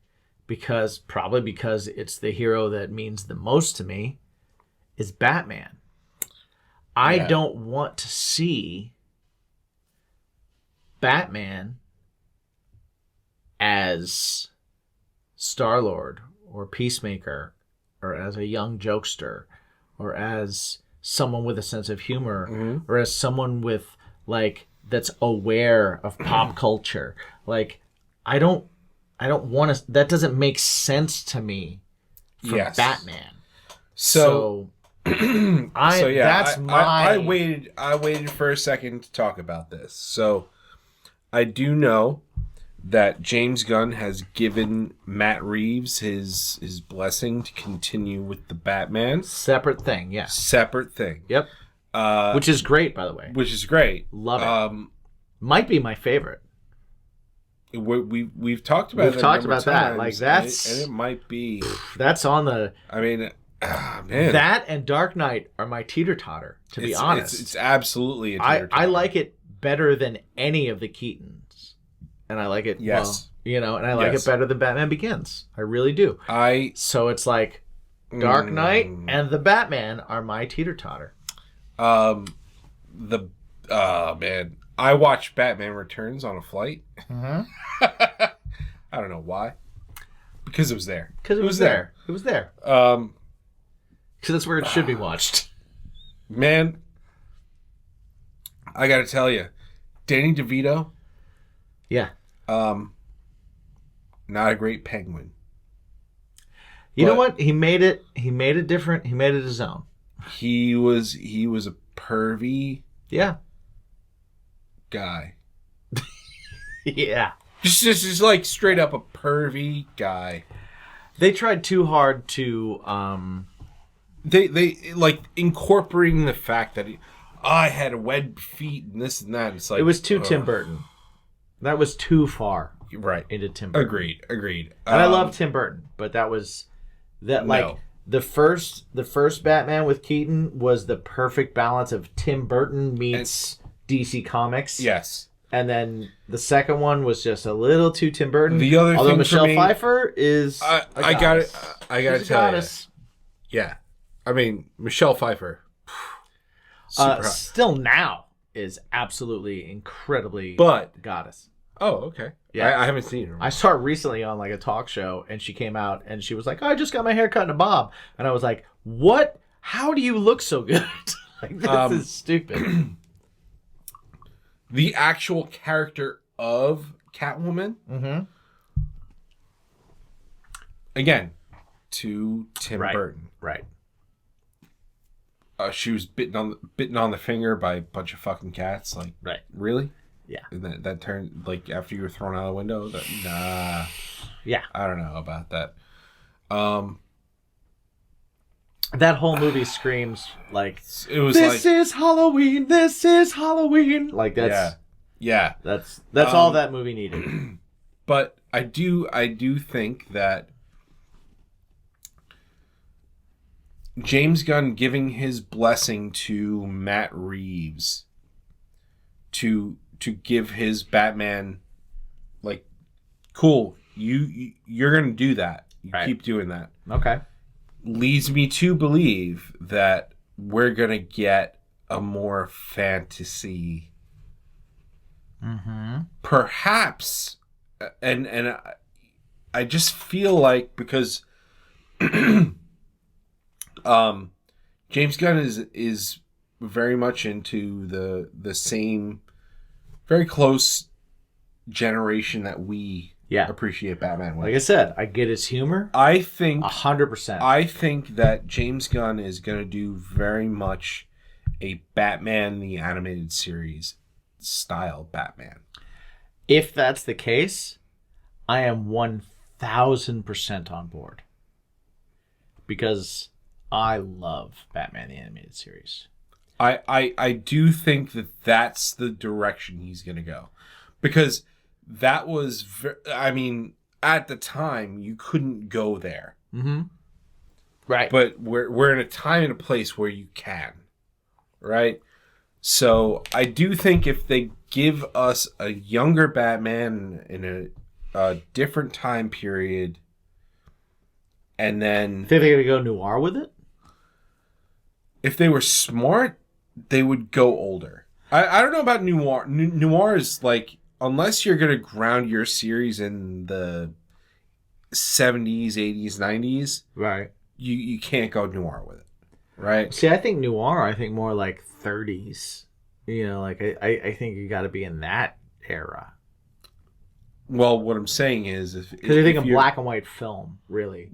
probably because it's the hero that means the most to me, is Batman. I don't want to see Batman as Star-Lord or Peacemaker or as a young jokester or as someone with a sense of humor, or as someone with like that's aware of pop culture. Like I don't want to. That doesn't make sense to me for Batman. So that's my. I waited for a second to talk about this. So I do know that James Gunn has given Matt Reeves his blessing to continue with the Batman. Separate thing, yeah. Separate thing. Yep. Which is great, by the way. Which is great. Love it. Might be my favorite. We've talked about We've talked about that. Like that's and it might be. That's on the. I mean, man. That and Dark Knight are my teeter-totter. To be honest, it's absolutely a teeter-totter. I like it better than any of the Keatons, and I like it. Yes. Well, and I like it better than Batman Begins. I really do. So it's like Dark Knight and the Batman are my teeter-totter. Man, I watched Batman Returns on a flight. Mm-hmm. I don't know why. Because it was there. Because it was there. It was there. Because that's where it should be watched. Man, I gotta tell you, Danny DeVito. Yeah. Not a great Penguin. You know what? He made it different. He made it his own. He was a pervy guy. Yeah. Just like straight up a pervy guy. They tried too hard to they like incorporating the fact that I had webbed feet and this and that. It's like it was too Tim Burton. That was too far. Right. Into Tim Burton. Agreed. And I love Tim Burton, but that was the first Batman with Keaton was the perfect balance of Tim Burton meets DC Comics. Yes. And then the second one was just a little too Tim Burton. The other although thing Michelle for me, Pfeiffer is I got it. I got to tell you. Yeah. I mean, Michelle Pfeiffer. Still now is absolutely incredibly goddess. Oh, okay. Yeah. I haven't seen her. I saw her recently on like a talk show, and she came out and she was like, "Oh, I just got my hair cut in a bob," and I was like, "What? How do you look so good?" Like this is stupid. The actual character of Catwoman, again, to Tim Burton. Right. She was bitten on the finger by a bunch of fucking cats. Like, really? Yeah. And that turned, like, after you were thrown out of the window? Nah. Yeah. I don't know about that. That whole movie screams, like, it was this is Halloween, this is Halloween. Like, that's... Yeah. That's all that movie needed. But I do think that James Gunn giving his blessing to Matt Reeves to give his Batman, like, cool, you're gonna do that. You keep doing that. Okay. Leads me to believe that we're gonna get a more fantasy, perhaps, and I just feel like because James Gunn is very much into the same, very close generation that we appreciate Batman with. Like I said, I get his humor. I think 100%. I think that James Gunn is going to do very much a Batman the Animated Series style Batman. If that's the case, I am 1000% on board. Because I love Batman the Animated Series. I do think that that's the direction he's going to go. Because that was, I mean, at the time, you couldn't go there. Mm-hmm. Right. But we're in a time and a place where you can. Right? So I do think if they give us a younger Batman in a different time period, and then... Think they're going to go noir with it? If they were smart, they would go older. I don't know about noir. Noir is like, unless you're going to ground your series in the 70s, 80s, 90s, right? You can't go noir with it. right? See, I think noir, I think more like 30s. You know, like I think you got to be in that era. Well, what I'm saying is, Because you're thinking black and white film, really.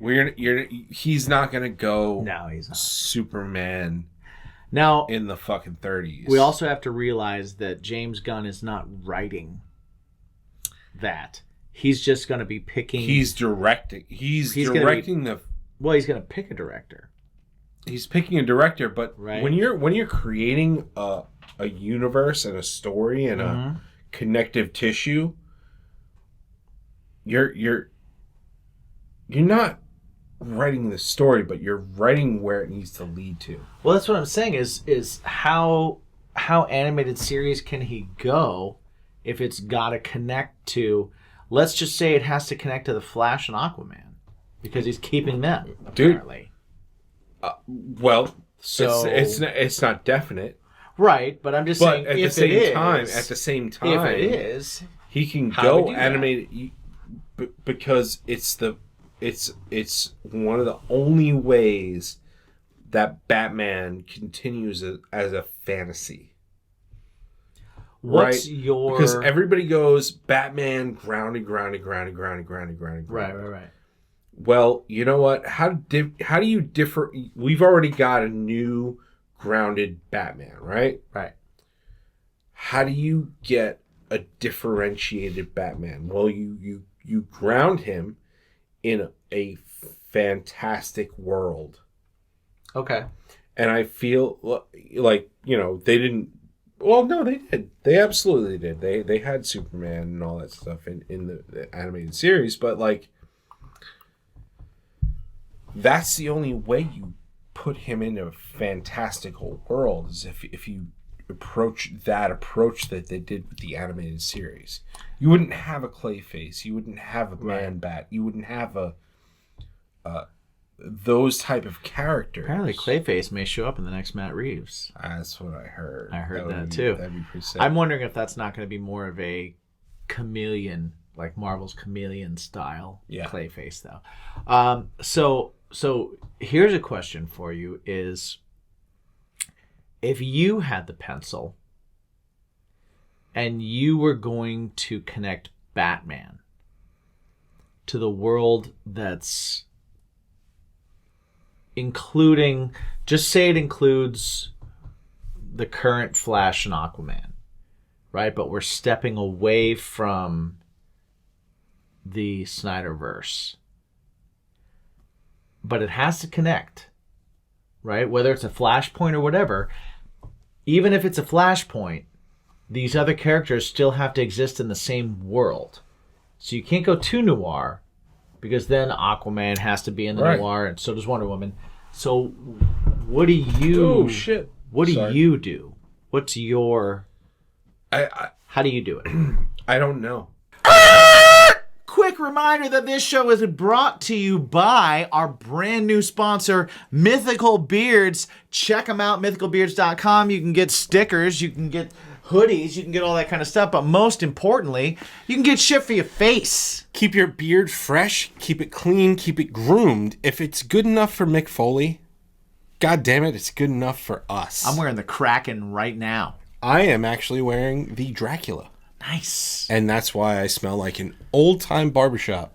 He's not gonna go. No, he's not. Superman. Now in the fucking 30s. We also have to realize that James Gunn is not writing that. He's just going to be picking. He's directing. He's directing Well, he's going to pick a director. He's picking a director, but right. when you're creating a universe and a story and a connective tissue, you're not writing the story, but you're writing where it needs to lead to. Well, that's what I'm saying is how animated series can he go if it's got to connect to, let's just say it has to connect to the Flash and Aquaman because he's keeping them, apparently. Well, so it's not definite. Right, but I'm just saying at the same time, if it is, he can go animated because it's one of the only ways that Batman continues as a fantasy. What's right? your... Because everybody goes, Batman, grounded. Right. Well, you know what? How do you differ? We've already got a new grounded Batman, right? Right. How do you get a differentiated Batman? Well, you ground him in a fantastic world. Okay. And I feel like, they didn't... Well, no, they did. They absolutely did. They had Superman and all that stuff in the animated series, but, that's the only way you put him in a fantastical world is if you approach that they did with the animated series. You wouldn't have a Clayface. You wouldn't have a Man-Bat. You wouldn't have those type of characters. Apparently Clayface may show up in the next Matt Reeves. That's what I heard. I heard that too. That'd be pretty sick. I'm wondering if that's not going to be more of a chameleon, like Marvel's chameleon style Clayface, though. So here's a question for you: is if you had the pencil and you were going to connect Batman to the world that's including, just say it includes the current Flash and Aquaman, right? But we're stepping away from the Snyder-Verse. But it has to connect, right? Whether it's a flashpoint or whatever, even if it's a flashpoint, these other characters still have to exist in the same world. So you can't go too noir, because then Aquaman has to be in the noir, and so does Wonder Woman. So what do you... Oh, shit. What do you do? What's your... how do you do it? I don't know. Quick reminder that this show is brought to you by our brand new sponsor, Mythical Beards. Check them out, mythicalbeards.com. You can get stickers, you can get hoodies, you can get all that kind of stuff, but most importantly, you can get shit for your face. Keep your beard fresh, keep it clean, keep it groomed. If it's good enough for Mick Foley, God damn it, it's good enough for us. I'm wearing the Kraken right now. I am actually wearing the Dracula. Nice. And that's why I smell like an old-time barbershop.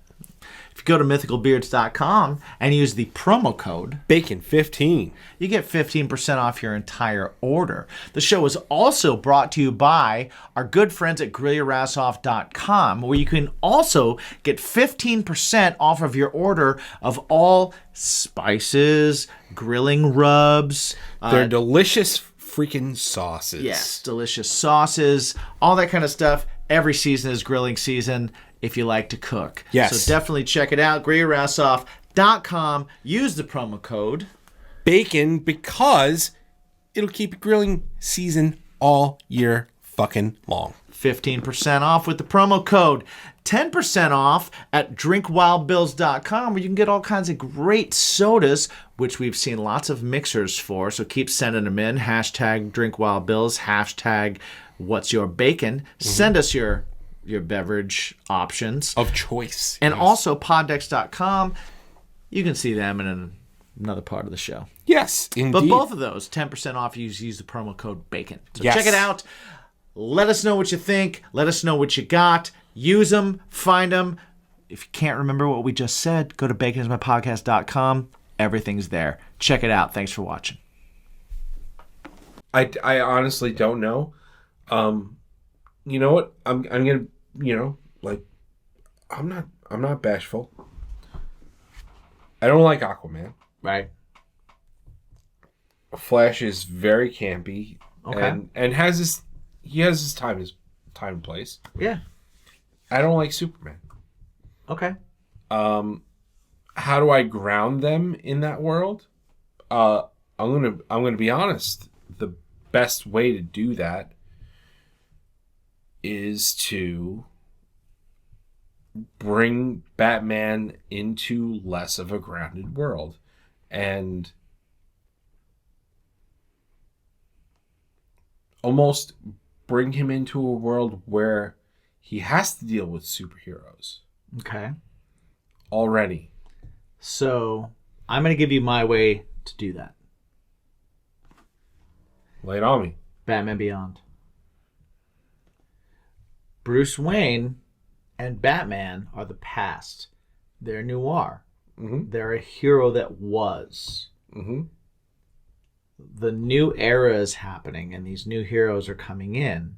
If you go to mythicalbeards.com and use the promo code BACON15, you get 15% off your entire order. The show is also brought to you by our good friends at GrillYourAssOff.com, where you can also get 15% off of your order of all spices, grilling rubs. They're delicious freaking sauces. Yes, delicious sauces, all that kind of stuff. Every season is grilling season if you like to cook. Yes. So definitely check it out. GrillYourAssOff.com. Use the promo code BACON because it'll keep grilling season all year fucking long. 15% off with the promo code. 10% off at drinkwildbills.com, where you can get all kinds of great sodas, which we've seen lots of mixers for. So keep sending them in. Hashtag drinkwildbills. Hashtag what's your bacon. Send us your beverage options of choice. And also poddex.com. You can see them in another part of the show. Yes, indeed. But both of those, 10% off, use the promo code BACON. So Yes. check it out. Let us know what you think. Let us know what you got. Use them. Find them. If you can't remember what we just said, go to baconismypodcast.com. Everything's there. Check it out. Thanks for watching. I honestly don't know. You know what? I'm gonna, I'm not bashful. I don't like Aquaman. Right. Flash is very campy. Okay. And has his time and place. Yeah. I don't like Superman. Okay. How do I ground them in that world? I'm gonna be honest. The best way to do that is to bring Batman into less of a grounded world and almost bring him into a world where he has to deal with superheroes Okay. already. So I'm going to give you my way to do that. Lay it on me. Batman Beyond. Bruce Wayne and Batman are the past. They're noir. Mm-hmm. They're a hero that was. Mm-hmm. The new era is happening, and these new heroes are coming in.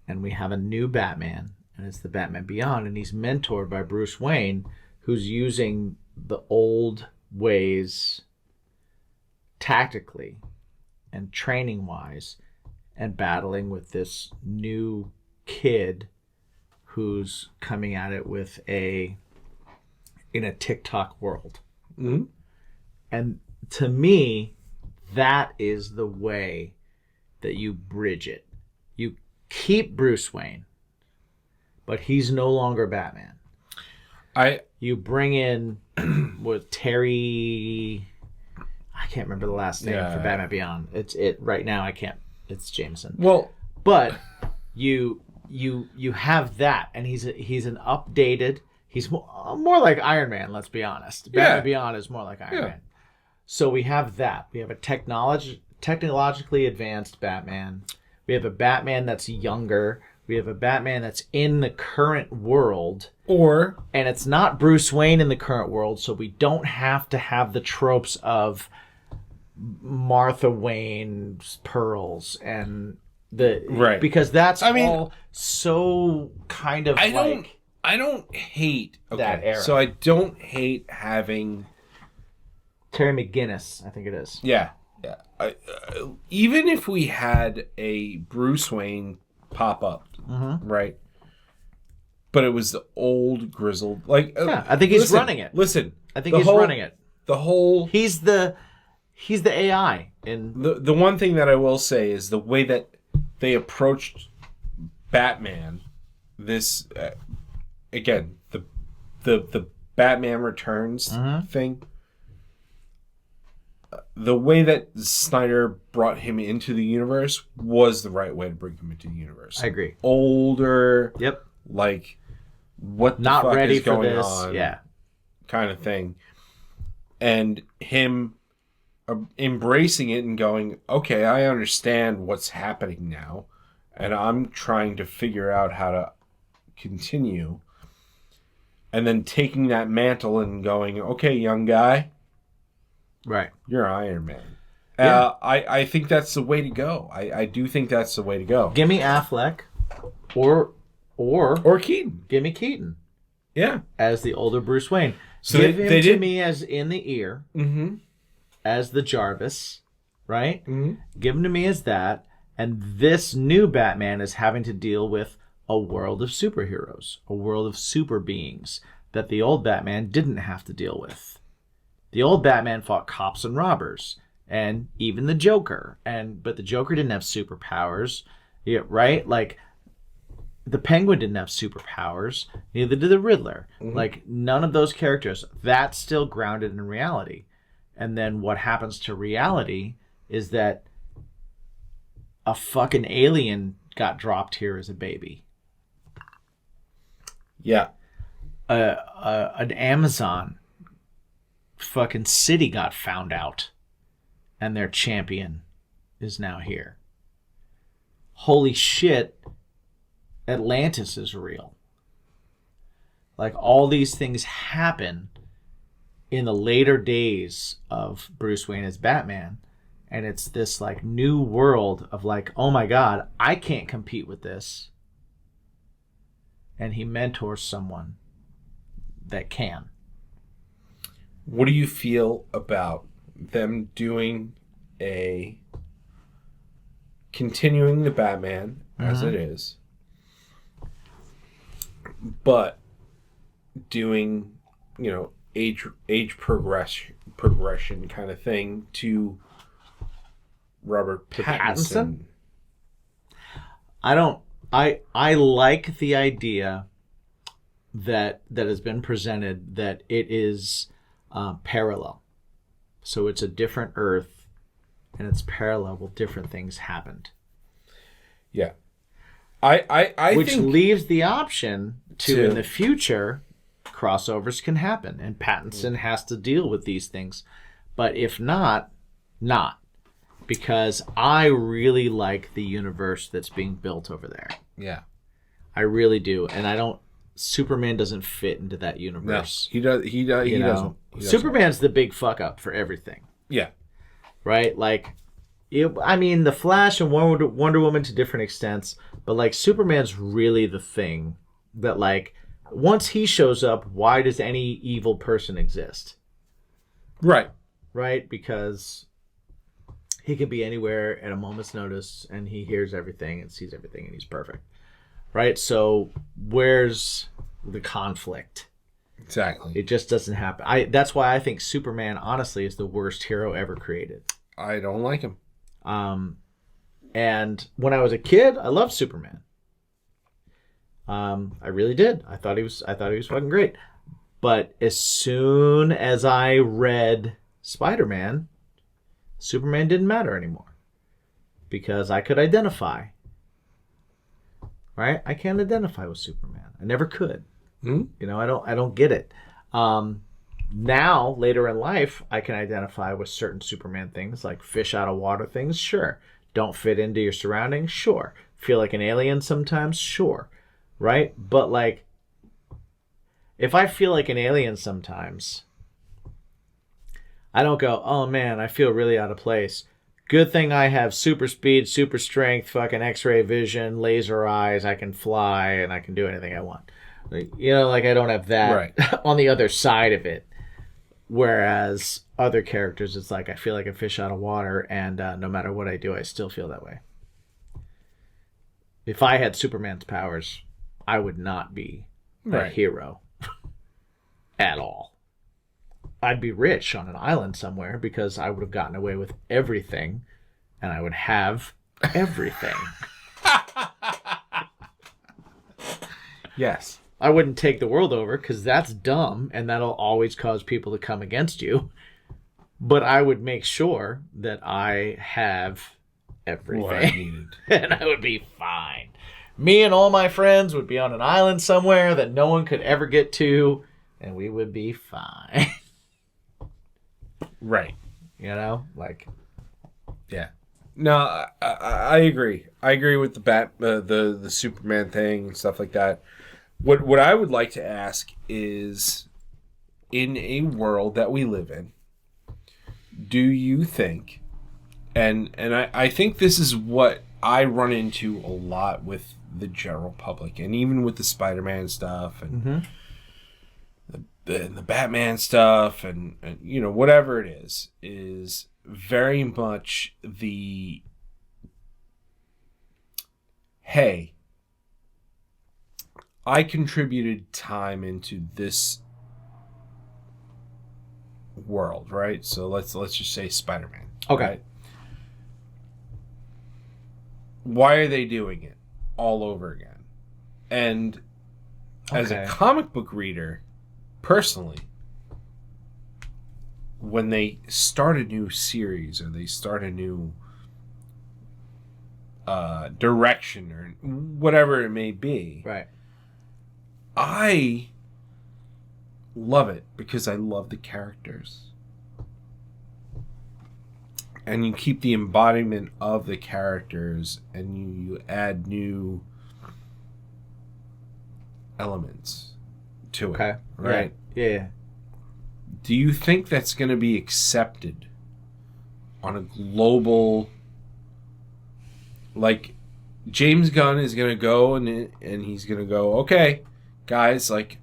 And we have a new Batman, and it's the Batman Beyond, and he's mentored by Bruce Wayne, who's using the old ways tactically and training-wise and battling with this new kid who's coming at it with in a TikTok world. Mm-hmm. And to me, that is the way that you bridge it. You keep Bruce Wayne, but he's no longer Batman. You bring in with Terry, I can't remember the last name for Batman Beyond. It's right now I can't. It's Jameson. Well, but you have that, and he's an updated. He's more like Iron Man. Let's be honest. Batman Beyond is more like Iron Man. So we have that. We have a technologically advanced Batman. We have a Batman that's younger. We have a Batman that's in the current world. And it's not Bruce Wayne in the current world, so we don't have to have the tropes of Martha Wayne's pearls and because that's all so kind of I don't hate that era. So I don't hate having Terry McGinnis, I think it is. Yeah. Even if we had a Bruce Wayne pop up, right? But it was the old grizzled, I think he's running it. Listen, I think he's running it. The whole he's the AI. And the one thing that I will say is the way that they approached Batman. This again, the Batman Returns thing. The way that Snyder brought him into the universe was the right way to bring him into the universe. I agree. Older. Yep. Like, what the not fuck ready is for going this. on? Yeah. Kind of thing. And him embracing it and going, okay, I understand what's happening now. And I'm trying to figure out how to continue. And then taking that mantle and going, okay, young guy. Right. You're Iron Man. Yeah. I think that's the way to go. I do think that's the way to go. Give me Affleck or Keaton. Give me Keaton. Yeah. As the older Bruce Wayne. So give him to me as in the ear. Mm-hmm. As the Jarvis. Right? Mm-hmm. Give him to me as that. And this new Batman is having to deal with a world of superheroes. A world of super beings that the old Batman didn't have to deal with. The old Batman fought cops and robbers, and even the Joker. But the Joker didn't have superpowers, right? Like, the Penguin didn't have superpowers. Neither did the Riddler. Mm-hmm. Like, none of those characters. That's still grounded in reality. And then what happens to reality is that a fucking alien got dropped here as a baby. Yeah. An Amazon fucking city got found out and their champion is now here. Holy shit, Atlantis is real. Like, all these things happen in the later days of Bruce Wayne as Batman, and it's this like new world of like, oh my god, I can't compete with this. And he mentors someone that can. What do you feel about them continuing the Batman as it is, but doing, age progression kind of thing to Robert Pattinson? I like the idea that has been presented, that it is parallel. So it's a different Earth, and it's parallel. Well, different things happened. Yeah. I Which think leaves the option to in the future, crossovers can happen, and Pattinson has to deal with these things. But if not. Because I really like the universe that's being built over there. Yeah. I really do. And Superman doesn't fit into that universe. No, he doesn't. Superman's the big fuck up for everything. Yeah. Right? Like, the Flash and Wonder Woman to different extents, but like Superman's really the thing that, like, once he shows up, why does any evil person exist? Right. Right? Because he can be anywhere at a moment's notice, and he hears everything and sees everything, and he's perfect. Right? So where's the conflict? Exactly. It just doesn't happen. That's why I think Superman, honestly, is the worst hero ever created. I don't like him. And when I was a kid, I loved Superman. I really did. I thought he was fucking great. But as soon as I read Spider-Man, Superman didn't matter anymore, because I could identify. Right? I can't identify with Superman. I never could. Mm-hmm. I don't get it. Now, later in life, I can identify with certain Superman things, like fish out of water things. Sure. Don't fit into your surroundings. Sure. Feel like an alien sometimes. Sure. Right? But like, if I feel like an alien sometimes, I don't go, oh man, I feel really out of place. Good thing I have super speed, super strength, fucking X-ray vision, laser eyes, I can fly, and I can do anything I want. Like, I don't have that on the other side of it. Whereas other characters, it's like I feel like a fish out of water, and no matter what I do, I still feel that way. If I had Superman's powers, I would not be a hero at all. I'd be rich on an island somewhere, because I would have gotten away with everything, and I would have everything. Yes. I wouldn't take the world over, because that's dumb, and that'll always cause people to come against you. But I would make sure that I have everything. What I needed. And I would be fine. Me and all my friends would be on an island somewhere that no one could ever get to, and we would be fine. Right. Like... Yeah. No, I agree. I agree with the Superman thing and stuff like that. What I would like to ask is, in a world that we live in, do you think, and I think this is what I run into a lot with the general public, and even with the Spider-Man stuff and the Batman stuff and whatever it is very much the, hey, I contributed time into this world, right? So let's just say Spider-Man. Okay. Right? Why are they doing it all over again? And as a comic book reader, personally, when they start a new series or they start a new direction or whatever it may be, right, I love it because I love the characters. and you keep the embodiment of the characters, and you add new elements to it, right? Yeah. Do you think that's going to be accepted on a global, like, James Gunn is going to go and he's going to go, okay, guys, like,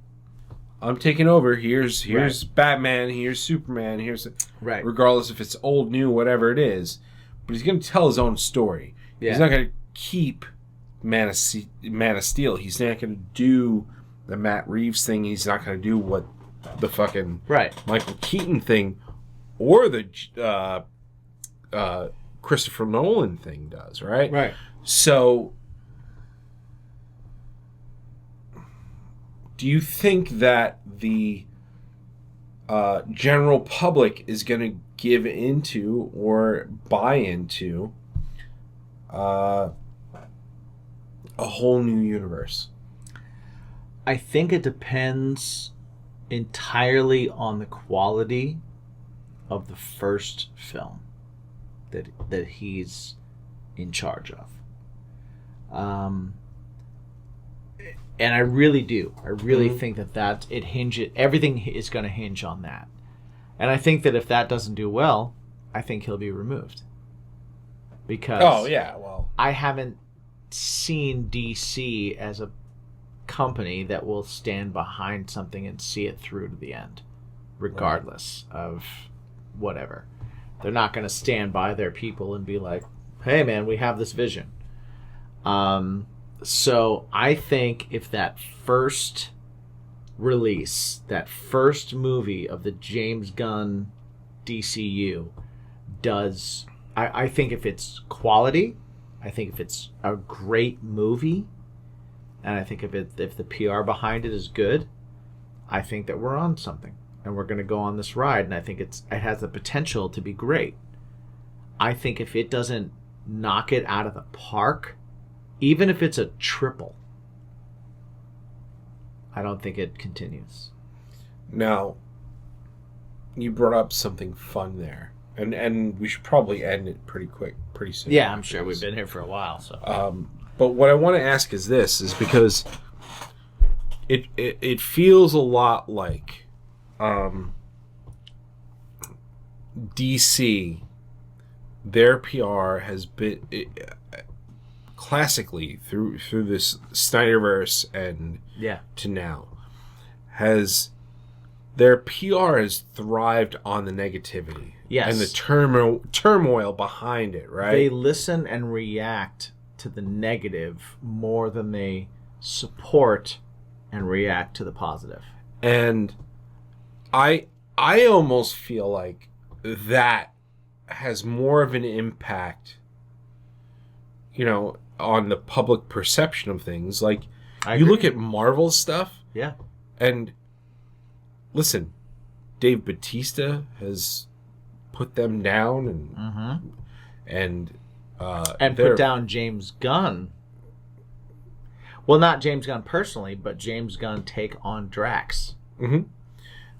I'm taking over. Here's Batman, here's Superman, here's regardless if it's old, new, whatever it is. But he's going to tell his own story. Yeah. He's not going to keep Man of Steel. He's not going to do the Matt Reeves thing. He's not going to do what the fucking Michael Keaton thing or the Christopher Nolan thing does, right? Right. So, do you think that the general public is going to give into or buy into a whole new universe? I think it depends entirely on the quality of the first film that he's in charge of. And I really do. I really think that it hinges. Everything is going to hinge on that. And I think that if that doesn't do well, I think he'll be removed. Because I haven't seen DC as a company that will stand behind something and see it through to the end, regardless of whatever. They're not going to stand by their people and be like, hey man, we have this vision. So I think if that first release, that first movie of the James Gunn DCU does, I think if it's quality, I think if it's a great movie, and I think if the PR behind it is good, I think that we're on something and we're going to go on this ride, and I think it has the potential to be great. I think if it doesn't knock it out of the park, even if it's a triple, I don't think it continues. Now, you brought up something fun there, and we should probably end it pretty soon. Yeah, I'm sure we've been here for a while. So, but what I want to ask is this: is because it feels a lot like DC. Their PR has been classically through this Snyder-Verse and to now their PR has thrived on the negativity and the turmoil behind it, right? They listen and react to the negative more than they support and react to the positive. And I almost feel like that has more of an impact, on the public perception of things. Like, you look at Marvel stuff, and listen, Dave Bautista has put them down, and put down James Gunn. Well, not James Gunn personally, but James Gunn take on Drax.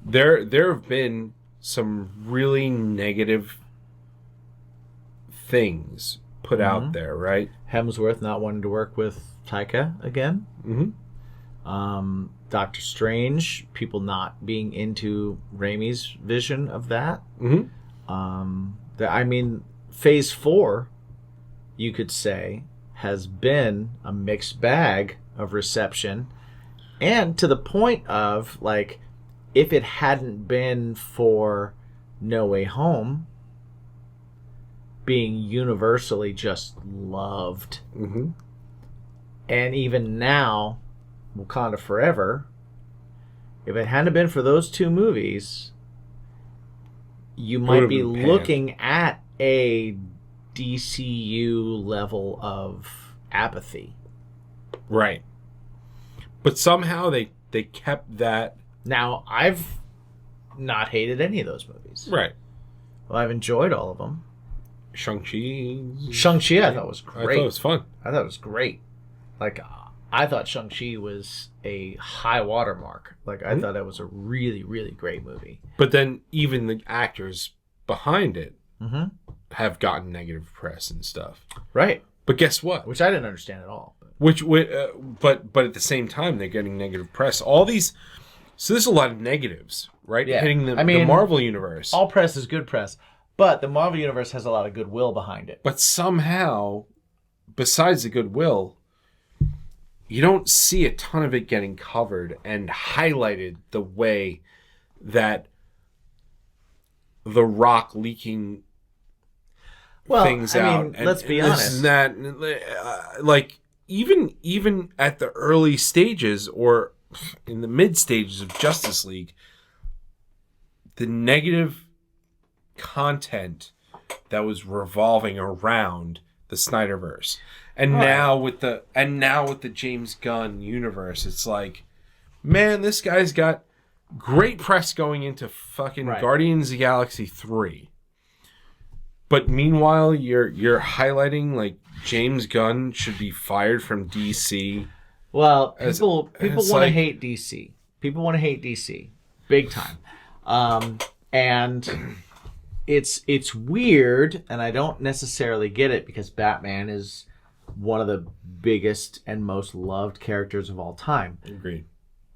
There have been some really negative things put out there, right? Hemsworth not wanting to work with Taika again. Doctor Strange, people not being into Raimi's vision of that. Phase 4, you could say, has been a mixed bag of reception, and to the point of, like, if it hadn't been for No Way Home being universally just loved, and even now Wakanda Forever, if it hadn't been for those two movies, you might be looking at a DCU level of apathy, right? But somehow they kept that. Now, I've not hated any of those movies, right? Well, I've enjoyed all of them. Shang-Chi, I thought was great. I thought it was fun. I thought it was great. Like, I thought Shang-Chi was a high watermark. Like, I thought that was a really, really great movie. But then even the actors behind it have gotten negative press and stuff. Right. But guess what? Which I didn't understand at all. But at the same time, they're getting negative press. All these, so there's a lot of negatives, right? Yeah. Hitting the Marvel universe. All press is good press, but the Marvel universe has a lot of goodwill behind it. But somehow, besides the goodwill, you don't see a ton of it getting covered and highlighted the way that The Rock leaking things out. Let's be honest. That, like, even at the early stages or in the mid stages of Justice League, the negative content that was revolving around the Snyder-Verse. And now with the James Gunn universe, it's like, man, this guy's got great press going into fucking Guardians of the Galaxy 3. But meanwhile, you're highlighting like James Gunn should be fired from DC. Well, people want to hate DC. People want to hate DC big time. And it's weird, and I don't necessarily get it because Batman is one of the biggest and most loved characters of all time. Agreed.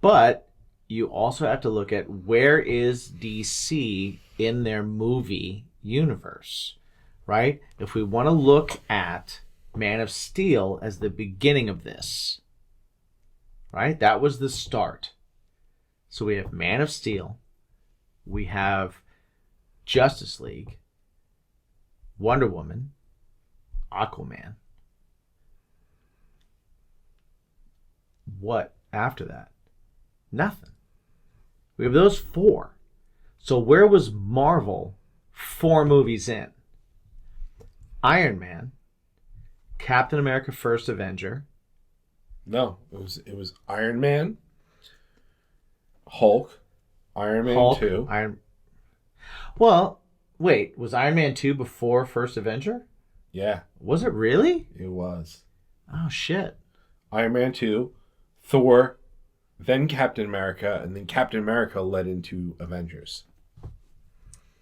But you also have to look at where is DC in their movie universe, right? If we want to look at Man of Steel as the beginning of this, right? That was the start. So we have Man of Steel, we have Justice League, Wonder Woman, Aquaman. What after that? Nothing. We have those 4. So where was Marvel 4 movies in? Iron Man, Captain America: First Avenger. No, it was Iron Man, Hulk, Iron Man 2. Well, wait, was Iron Man 2 before First Avenger? Yeah. Was it really? It was. Oh, shit. Iron Man 2, Thor, then Captain America, and then Captain America led into Avengers.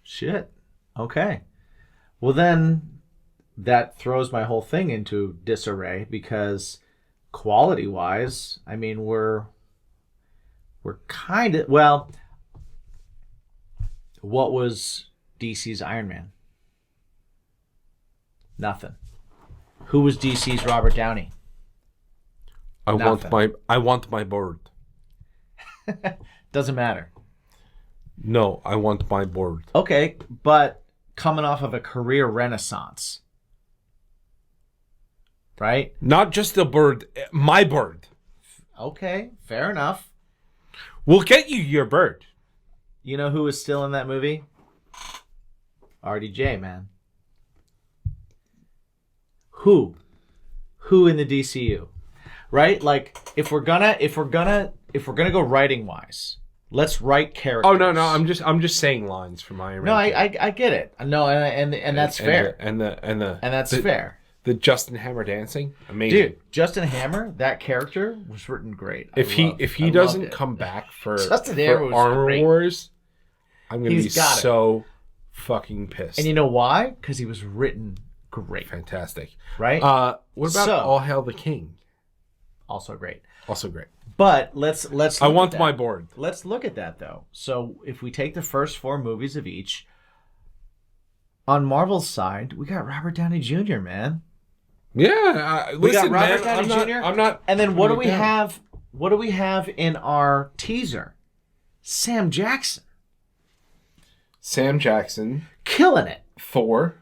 Shit. Okay. Well, then that throws my whole thing into disarray because quality-wise, I mean, we're kind of... Well, what was DC's Iron Man? Nothing. Who was DC's Robert Downey? I want my bird. Doesn't matter. No, I want my bird. Okay, but coming off of a career renaissance, right? Not just a bird, my bird. Okay, fair enough. We'll get you your bird. You know who was still in that movie? RDJ, man. Who in the DCU? Right? Like if we're gonna go writing wise, let's write characters. Oh no, I'm just saying lines from Iron Man. No, I get it. No, and that's fair. And that's fair. The Justin Hammer dancing, amazing. Dude, Justin Hammer, that character was written great. If he doesn't come back for Armor great. Wars, I'm gonna be so fucking pissed. And you know why? Because he was written great. Fantastic. Right? What about All Hail the King? Also great. Also great. But let's I want my board. Let's look at that though. So if we take the first 4 movies of each, on Marvel's side, we got Robert Downey Jr., man. Yeah, We listen, got Robert man, Downey Jr. I'm not. And then what do we have? What do we have in our teaser? Sam Jackson. Sam Jackson Killing it. Thor.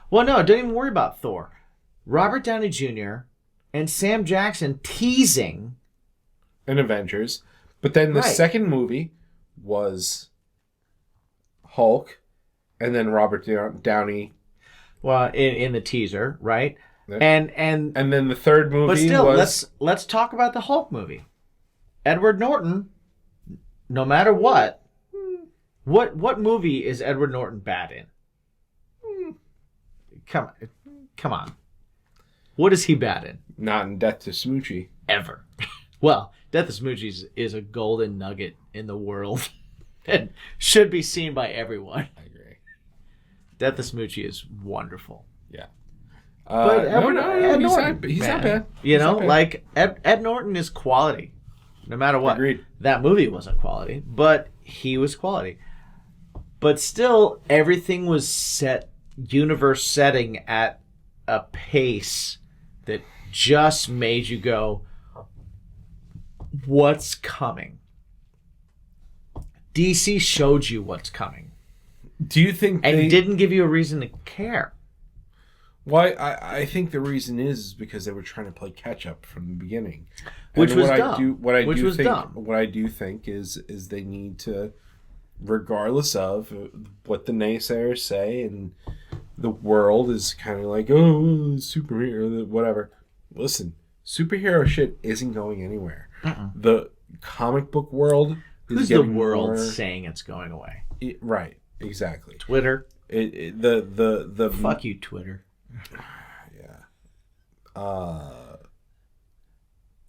Well, no, don't even worry about Thor. Robert Downey Jr. and Sam Jackson teasing and Avengers. But then the second movie was Hulk and then Robert Downey. Well, in the teaser, right? Yeah. And then the third movie but still, was... let's talk about the Hulk movie. Edward Norton, no matter what movie is Edward Norton bad in? Come on. What is he bad in? Not in Death to Smoochie. Ever. Well, Death to Smoochie is a golden nugget in the world and should be seen by everyone. I agree. Death of Smoochy is wonderful. Yeah. But Ed Norton, he's not bad. You know, like Ed Norton is quality, no matter what. Agreed. That movie wasn't quality, but he was quality. But still, everything was set, universe setting at a pace that just made you go, what's coming? DC showed you what's coming. Do you think and didn't give you a reason to care? Why? I think the reason is because they were trying to play catch up from the beginning, which was dumb. What I do think is they need to, regardless of what the naysayers say, and the world is kind of like, oh, superhero, whatever. Listen, superhero shit isn't going anywhere. The comic book world is Who's the world saying it's going away? Right, exactly. Twitter. The fuck you, Twitter. Yeah.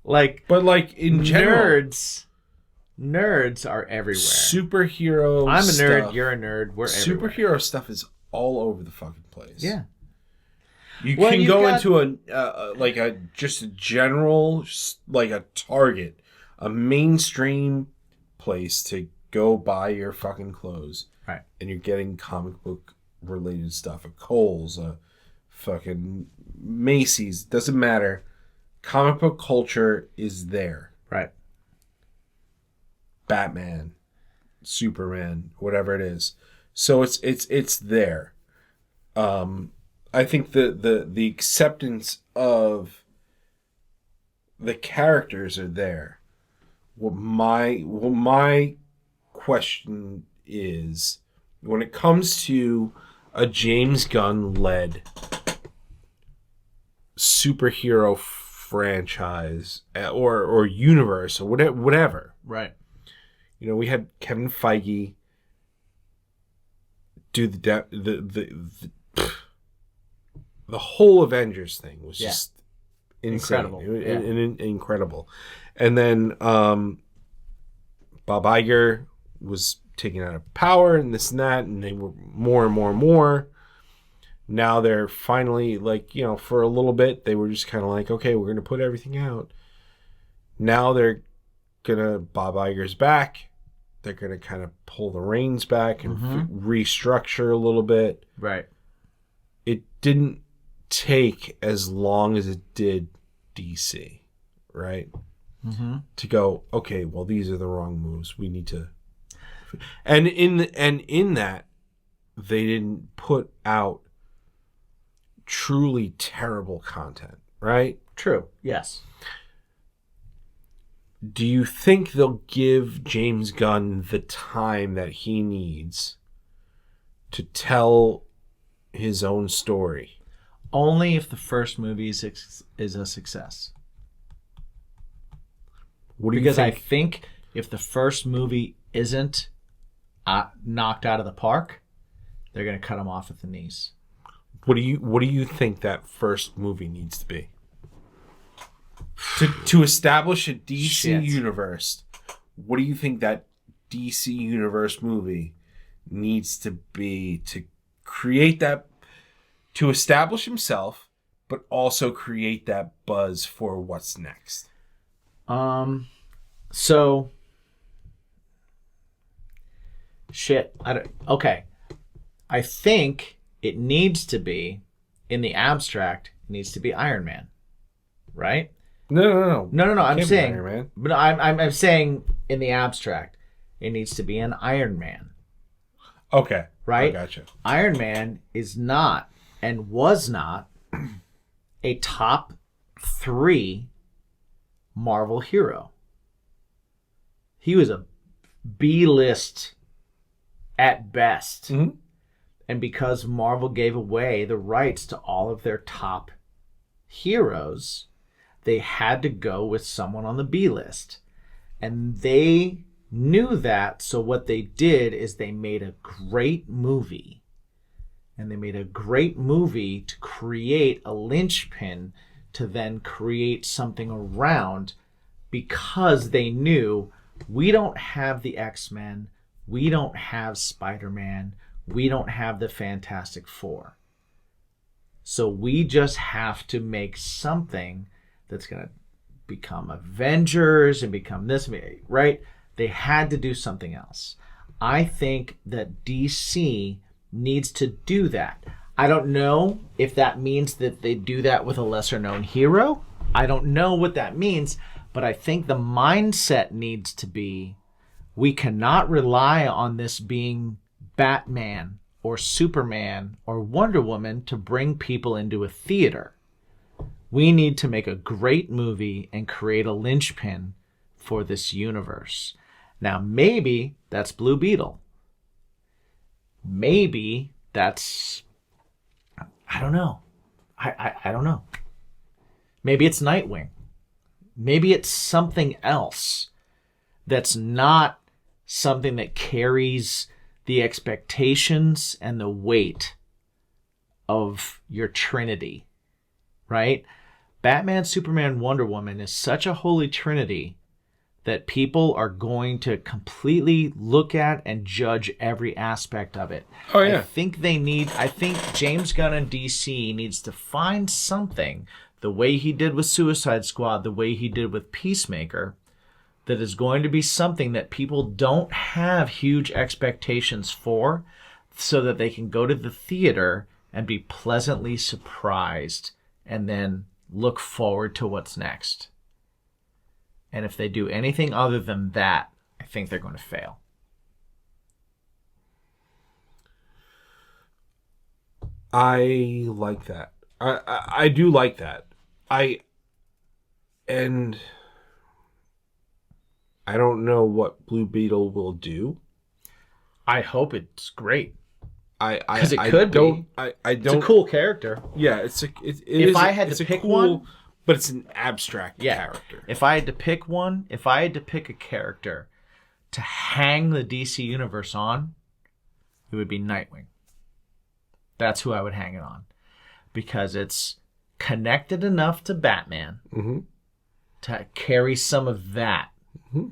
But in general, nerds are everywhere. Superhero. I'm a nerd. Stuff, you're a nerd. We're everywhere. Superhero stuff is all over the fucking place. Yeah. You can go into just a general, like a Target, a mainstream place to go buy your fucking clothes. Right. And you're getting comic book related stuff. A Kohl's, a fucking Macy's, doesn't matter. Comic book culture is there. Right. Batman, Superman, whatever it is. So it's there. I think the acceptance of the characters are there. What my question is, when it comes to a James Gunn-led superhero franchise or universe or whatever. Right. You know, we had Kevin Feige do the whole Avengers thing was just insane. Incredible. Incredible. And then Bob Iger was taken out of power and this and that, and they were more and more and more. Now they're finally, like, you know, for a little bit, they were just kind of like, okay, we're going to put everything out. Now they're going to, Bob Iger's back. They're going to kind of pull the reins back and restructure a little bit. Right. It didn't take as long as it did DC, right? To go, okay, well, these are the wrong moves. We need to... And in that, they didn't put out truly terrible content, right? True. Yes. Do you think they'll give James Gunn the time that he needs to tell his own story? Only if the first movie is a success. What do you think? I think if the first movie isn't knocked out of the park, they're going to cut him off at the knees. What do you think that first movie needs to be? To establish a DC universe, what do you think that DC universe movie needs to be to create that, to establish himself, but also create that buzz for what's next? So shit. Okay. I think it needs to be, in the abstract, it needs to be Iron Man, right? No. I'm saying, Iron Man. But I'm saying in the abstract, it needs to be an Iron Man. Okay. Right? I gotcha. Iron Man is not and was not a top 3 Marvel hero. He was a B-list at best. And because Marvel gave away the rights to all of their top heroes, they had to go with someone on the B list. And they knew that, so what they did is they made a great movie. And they made a great movie to create a linchpin to then create something around, because they knew we don't have the X-Men, we don't have Spider-Man, we don't have the Fantastic Four. So we just have to make something that's going to become Avengers and become this, right? They had to do something else. I think that DC needs to do that. I don't know if that means that they do that with a lesser known hero. I don't know what that means, but I think the mindset needs to be, we cannot rely on this being Batman or Superman or Wonder Woman to bring people into a theater. We need to make a great movie and create a linchpin for this universe. Now, maybe that's Blue Beetle. Maybe that's, I don't know. I don't know. Maybe it's Nightwing. Maybe it's something else that's not something that carries the expectations and the weight of your Trinity, right? Batman, Superman, Wonder Woman is such a holy trinity that people are going to completely look at and judge every aspect of it. Oh, yeah. I think James Gunn and DC needs to find something, the way he did with Suicide Squad, the way he did with Peacemaker, that is going to be something that people don't have huge expectations for, so that they can go to the theater and be pleasantly surprised and then look forward to what's next. And if they do anything other than that, I think they're going to fail. I like that. I do like that. And I don't know what Blue Beetle will do. I hope it's great. Because it could be. It's a cool character. Yeah, If I had to pick one, but it's an abstract character. If I had to pick one, if I had to pick a character to hang the DC universe on, it would be Nightwing. That's who I would hang it on. Because it's connected enough to Batman to carry some of that. Mm-hmm.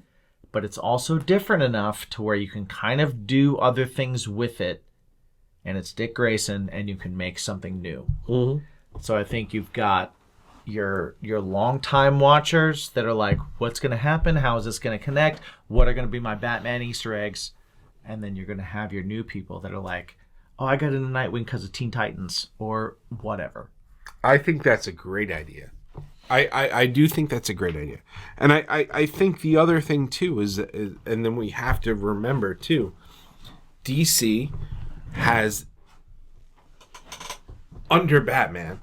But it's also different enough to where you can kind of do other things with it. And it's Dick Grayson, and you can make something new. Mm-hmm. So I think you've got your longtime watchers that are like, what's going to happen? How is this going to connect? What are going to be my Batman Easter eggs? And then you're going to have your new people that are like, oh, I got into Nightwing because of Teen Titans or whatever. I think that's a great idea. I do think that's a great idea. And I think the other thing, too, is and then we have to remember, too, DC has, under Batman...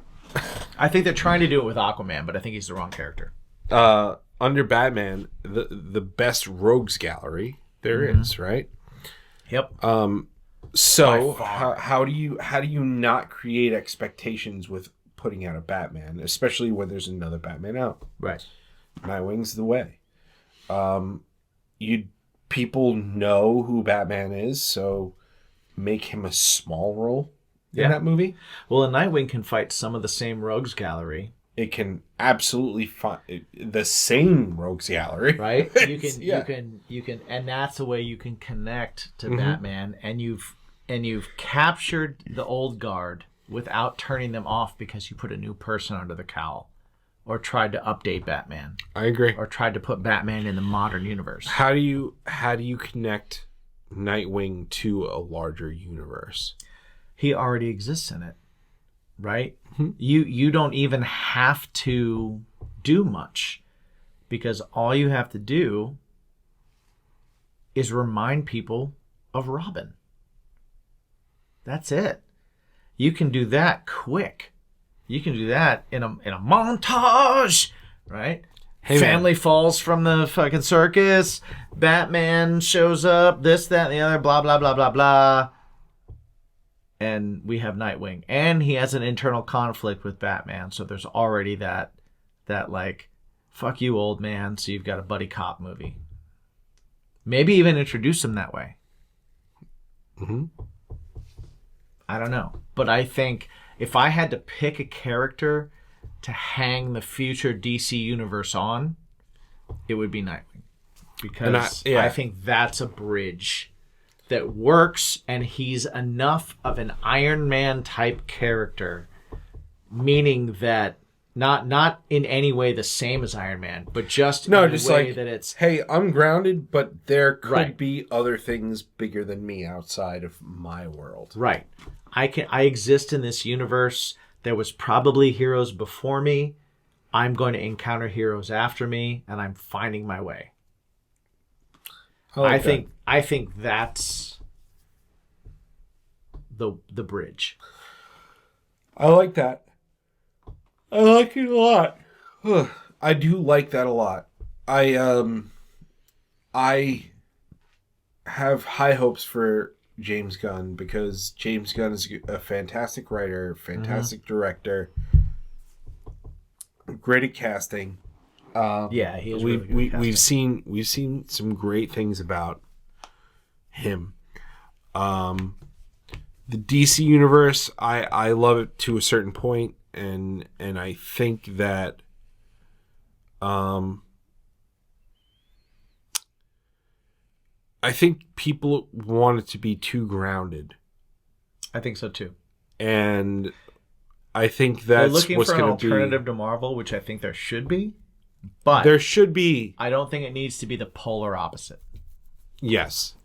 I think they're trying to do it with Aquaman, but I think he's the wrong character. Under Batman, the best rogues gallery there is, right? Yep. So how do you not create expectations with putting out a Batman, especially when there's another Batman out? Right. Nightwing's the way. People know who Batman is, so make him a small role in that movie. Well, a Nightwing can fight some of the same rogues gallery. It can absolutely fight the same rogues gallery, right? You can, and that's the way you can connect to Batman, and you've captured the old guard without turning them off because you put a new person under the cowl, or tried to update Batman. I agree. Or tried to put Batman in the modern universe. How do you connect Nightwing to a larger universe? He already exists in it, right? Mm-hmm. You don't even have to do much, because all you have to do is remind people of Robin. That's it. You can do that quick. You can do that in a montage, right? Hey, family falls from the fucking circus. Batman shows up. This, that, and the other. Blah, blah, blah, blah, blah. And we have Nightwing. And he has an internal conflict with Batman. So there's already that like, fuck you, old man. So you've got a buddy cop movie. Maybe even introduce him that way. Mm-hmm. I don't know. But I think if I had to pick a character to hang the future DC universe on, it would be Nightwing. Because I think that's a bridge that works, and he's enough of an Iron Man type character, meaning that not in any way the same as Iron Man, but just in a way that it's, hey, I'm grounded, but there could be other things bigger than me outside of my world. Right. I exist in this universe. There was probably heroes before me. I'm going to encounter heroes after me, and I'm finding my way. I think that's the bridge. I like that. I like it a lot. I do like that a lot. I have high hopes for James Gunn because James Gunn is a fantastic writer, fantastic director, great at casting. Yeah, he is really good at casting. We've seen some great things about him. The DC universe, I love it to a certain point, and I think that I think people want it to be too grounded. I think so too. And I think that's what's going to be. They're looking for an alternative to Marvel, which I think there should be. But there should be. I don't think it needs to be the polar opposite. Yes.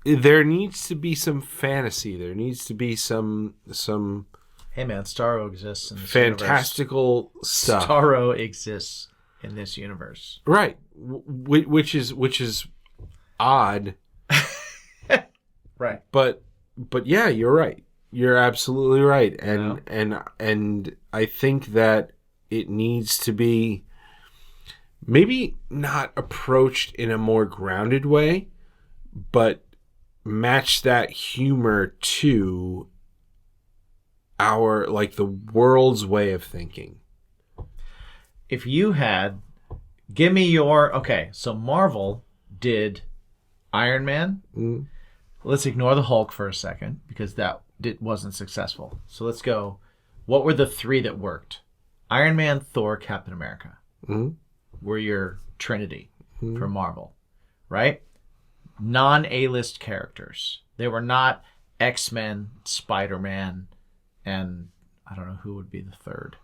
There needs to be some fantasy. There needs to be some hey man, Starro exists in this fantastical universe. stuff. Starro exists in this universe. Right. Which is odd. Right. But yeah, you're right. You're absolutely right. And I think that it needs to be maybe not approached in a more grounded way, but match that humor to our, like, the world's way of thinking. If you had, give me your, okay, so Marvel did Iron Man. Mm. Let's ignore the Hulk for a second because that wasn't successful. So let's go, what were the three that worked? Iron Man, Thor, Captain America. Mm. Were your trinity for Marvel, right? Non-A-list characters. They were not X-Men, Spider-Man, and I don't know who would be the third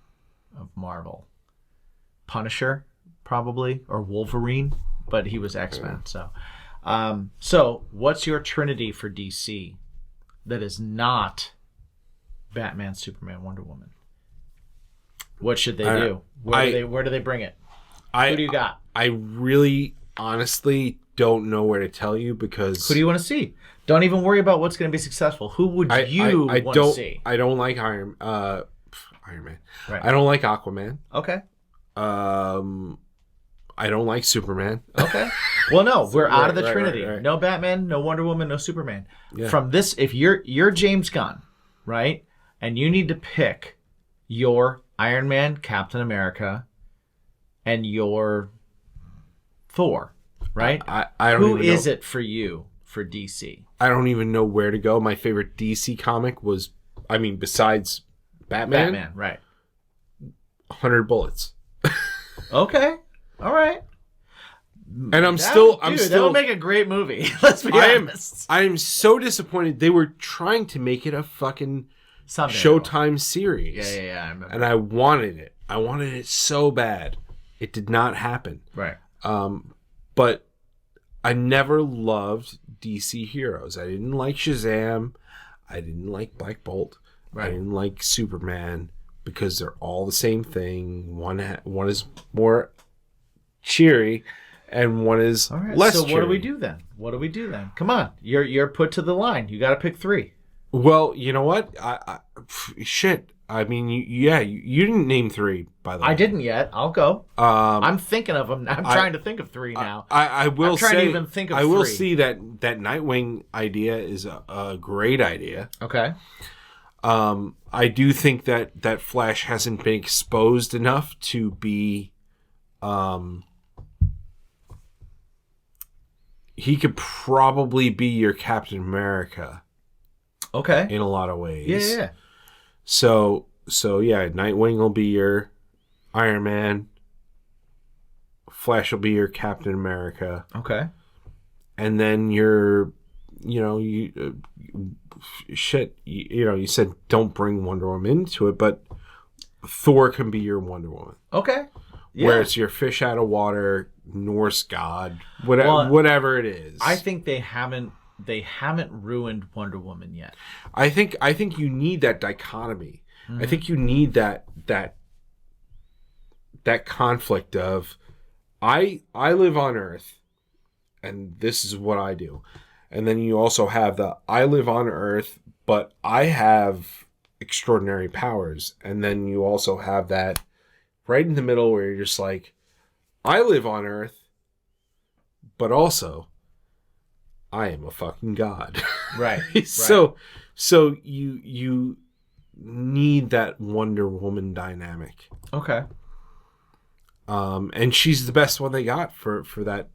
of Marvel. Punisher, probably, or Wolverine, but he was X-Men. So what's your trinity for DC that is not Batman, Superman, Wonder Woman? What should they do? Where do they bring it? Who do you got? I really, honestly don't know where to tell you because... Who do you want to see? Don't even worry about what's going to be successful. Who would you want to see? I don't like Iron Man. Right. I don't like Aquaman. Okay. I don't like Superman. Okay. Well, no, we're out of the right, Trinity. right. No Batman, no Wonder Woman, no Superman. Yeah. From this, if you're James Gunn, right, and you need to pick your Iron Man, Captain America, and your Thor, right? I don't Who even know. is it for you for DC? I don't even know where to go. My favorite DC comic was, besides Batman, right? 100 Bullets. Okay, all right. And I'm still that'll make a great movie. Let's be honest. I am so disappointed. They were trying to make it a fucking Showtime series. Yeah. I remember. And I wanted it. I wanted it so bad. It did not happen. Right. But I never loved DC heroes. I didn't like Shazam. I didn't like Black Bolt. Right. I didn't like Superman because they're all the same thing. One is more cheery, and one is less cheery. So what do we do then? Come on, you're put to the line. You got to pick three. Well, you know what? Shit. You didn't name three, by the way. I didn't yet. I'll go. I'm thinking of them. I'm trying to think of three now. I will I'm trying to even think of I will three. see that Nightwing idea is a great idea. Okay. I do think that Flash hasn't been exposed enough to be. He could probably be your Captain America. Okay. In a lot of ways. Yeah. So yeah, Nightwing will be your Iron Man. Flash will be your Captain America. Okay. And then your you said don't bring Wonder Woman into it, but Thor can be your Wonder Woman. Okay. Yeah. Where it's your fish out of water, Norse god, whatever it is. I think they haven't ruined Wonder Woman yet. I think you need that dichotomy. Mm-hmm. I think you need that conflict of I live on Earth and this is what I do. And then you also have the I live on Earth, but I have extraordinary powers. And then you also have that right in the middle where you're just like, I live on Earth, but also I am a fucking god. Right. So you need that Wonder Woman dynamic. Okay. And she's the best one they got for that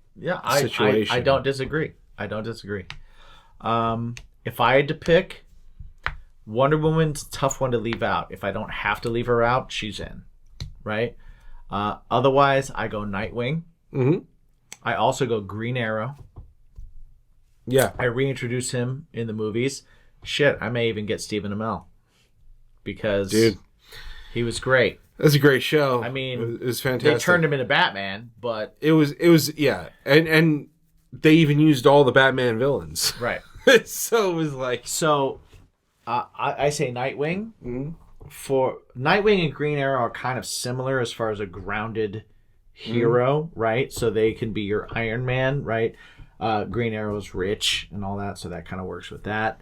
situation. I don't disagree. If I had to pick, Wonder Woman's a tough one to leave out. If I don't have to leave her out, she's in. Right? Otherwise, I go Nightwing. Mm-hmm. I also go Green Arrow. Yeah. I reintroduce him in the movies. Shit, I may even get Stephen Amell. Because he was great. That's a great show. I mean, it was fantastic. They turned him into Batman, but it was yeah. And they even used all the Batman villains. Right. So it was like I say Nightwing. Mm-hmm. For Nightwing and Green Arrow are kind of similar as far as a grounded hero, right? So they can be your Iron Man, right? Green Arrow's rich and all that, so that kind of works with that.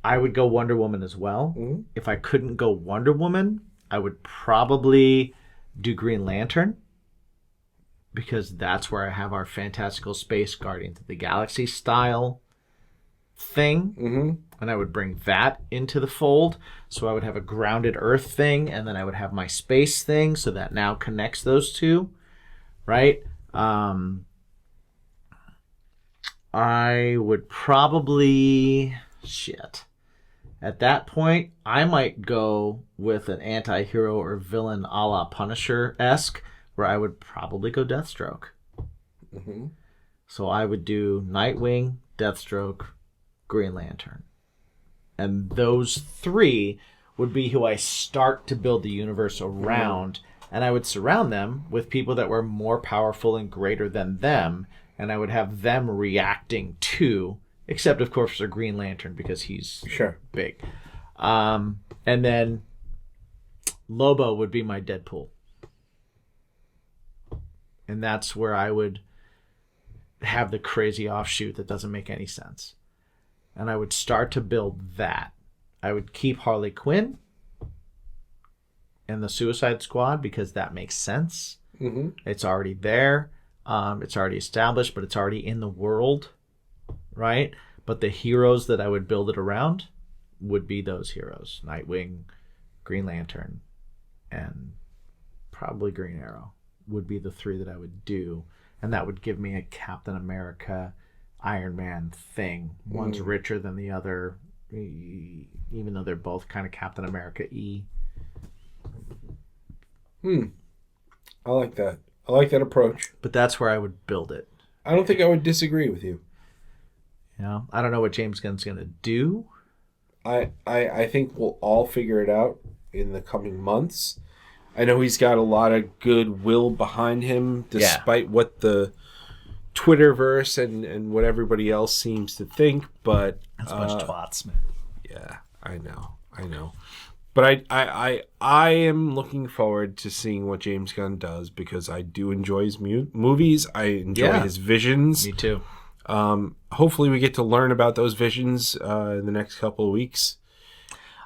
I would go Wonder Woman as well. Mm-hmm. If I couldn't go Wonder Woman, I would probably do Green Lantern, because that's where I have our fantastical space Guardians of the Galaxy style thing. Mm-hmm. And I would bring that into the fold. So I would have a grounded Earth thing, and then I would have my space thing, so that now connects those two, right? I would probably... Shit. At that point, I might go with an anti-hero or villain a la Punisher-esque, where I would probably go Deathstroke. Mm-hmm. So I would do Nightwing, Deathstroke, Green Lantern. And those three would be who I start to build the universe around. Mm-hmm. And I would surround them with people that were more powerful and greater than them. And I would have them reacting to, except of course for Green Lantern, because he's big. And then Lobo would be my Deadpool. And that's where I would have the crazy offshoot that doesn't make any sense. And I would start to build that. I would keep Harley Quinn and the Suicide Squad, because that makes sense. Mm-hmm. It's already there. It's already established, but it's already in the world, right? But the heroes that I would build it around would be those heroes. Nightwing, Green Lantern, and probably Green Arrow would be the three that I would do. And that would give me a Captain America, Iron Man thing. One's richer than the other, even though they're both kind of Captain America-y. I like that. I like that approach. But that's where I would build it. I don't think I would disagree with you. You know, I don't know what James Gunn's going to do. I think we'll all figure it out in the coming months. I know he's got a lot of goodwill behind him, despite what the Twitter-verse and what everybody else seems to think. But that's a bunch of twats, man. Yeah, I know. But I am looking forward to seeing what James Gunn does, because I do enjoy his movies. I enjoy his visions. Me too. Hopefully we get to learn about those visions in the next couple of weeks.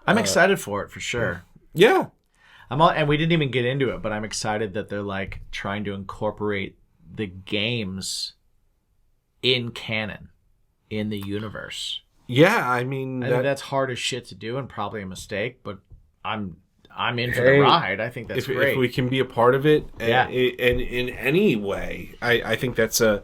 I'm excited for it, for sure. Yeah. And we didn't even get into it, but I'm excited that they're like trying to incorporate the games in canon, in the universe. Yeah, I mean... I think that's hard as shit to do and probably a mistake, but I'm in for the ride. I think that's great. If we can be a part of it, and in any way, I think that's a...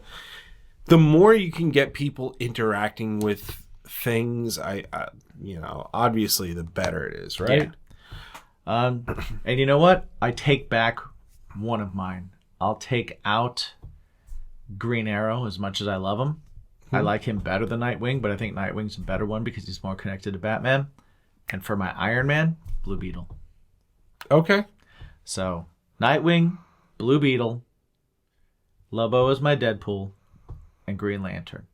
The more you can get people interacting with things, obviously the better it is, right? Yeah. And you know what? I take back one of mine. I'll take out Green Arrow, as much as I love him. I like him better than Nightwing, but I think Nightwing's a better one because he's more connected to Batman. And for my Iron Man, Blue Beetle. Okay. So, Nightwing, Blue Beetle, Lobo is my Deadpool, and Green Lantern.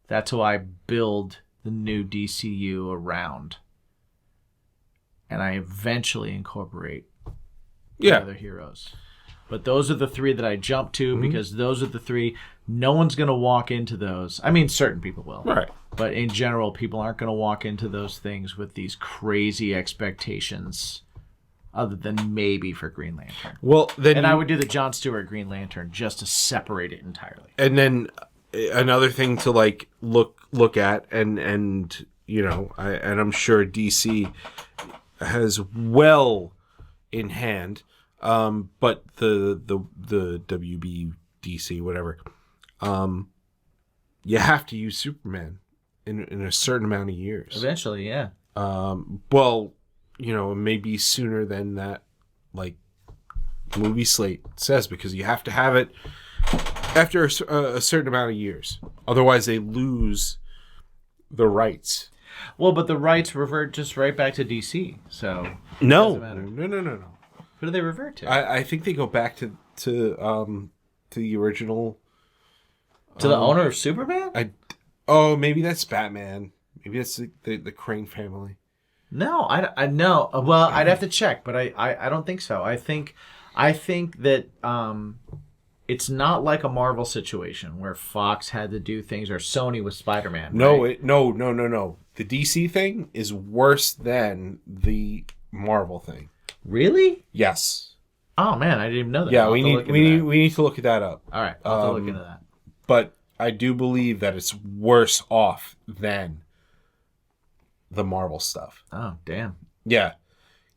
That's who I build the new DCU around. And I eventually incorporate the other heroes. But those are the three that I jump to because those are the three. No one's going to walk into those. I mean, certain people will. Right. But in general, people aren't going to walk into those things with these crazy expectations other than maybe for Green Lantern. Well, then and I would do the John Stewart Green Lantern just to separate it entirely. And then another thing to like look at and you know, I'm sure DC has well in hand, but the WB DC whatever, you have to use Superman in a certain amount of years. Eventually, yeah. Well, you know, maybe sooner than that, like movie slate says, because you have to have it after a certain amount of years. Otherwise, they lose the rights. Well, but the rights revert just right back to DC. So no. Who do they revert to? I think they go back to the original. To the owner of Superman? Maybe that's Batman. Maybe that's the Crane family. No, I know. Well, I'd have to check, but I don't think so. I think that it's not like a Marvel situation where Fox had to do things or Sony with Spider-Man. No, right? No. The DC thing is worse than the Marvel thing. Really? Yes. Oh man, I didn't even know that. Yeah, we need to look that up. All right, I'll have to look into that. But I do believe that it's worse off than the Marvel stuff. Oh, damn. Yeah.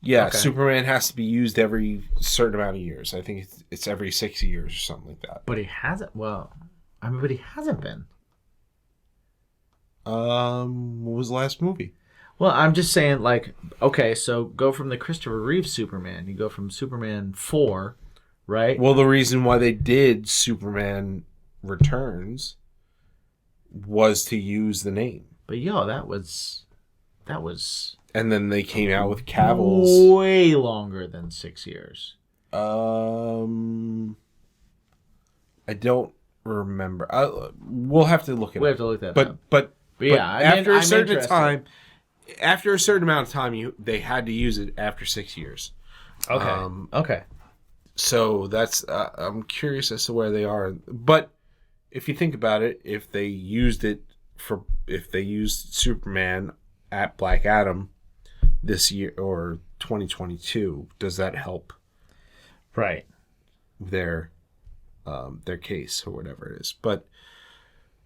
Yeah, Okay. Superman has to be used every certain amount of years. I think it's every 6 years or something like that. But he hasn't. Well, I mean, but he hasn't been. What was the last movie? Well, I'm just saying, like, okay, so go from the Christopher Reeve Superman. You go from Superman 4, right? Well, the reason why they did Superman Returns was to use the name. But that was And then they came out with Cavill's. way longer than 6 years. I don't remember. We'll have to look at it. We have to look that up. But yeah, after I'm a certain interested. time, after a certain amount of time, they had to use it after 6 years. Okay. Okay. So that's I'm curious as to where they are. But if you think about it, if they used Superman at Black Adam this year or 2022, does that help? Right. Their case or whatever it is. But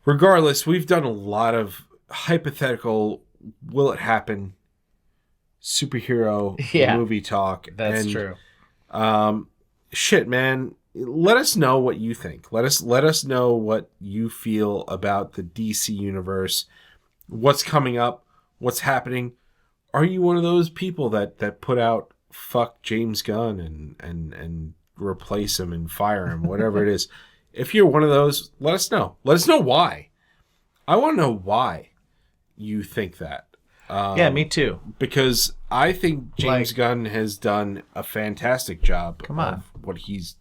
regardless, we've done a lot of hypothetical, will it happen, superhero movie talk. That's true. Shit, man. Let us know what you think. Let us know what you feel about the DC universe. What's coming up? What's happening? Are you one of those people that put out fuck James Gunn and replace him and fire him, whatever it is? If you're one of those, let us know. Let us know why. I want to know why you think that. Yeah, me too. Because I think James Gunn has done a fantastic job of what he's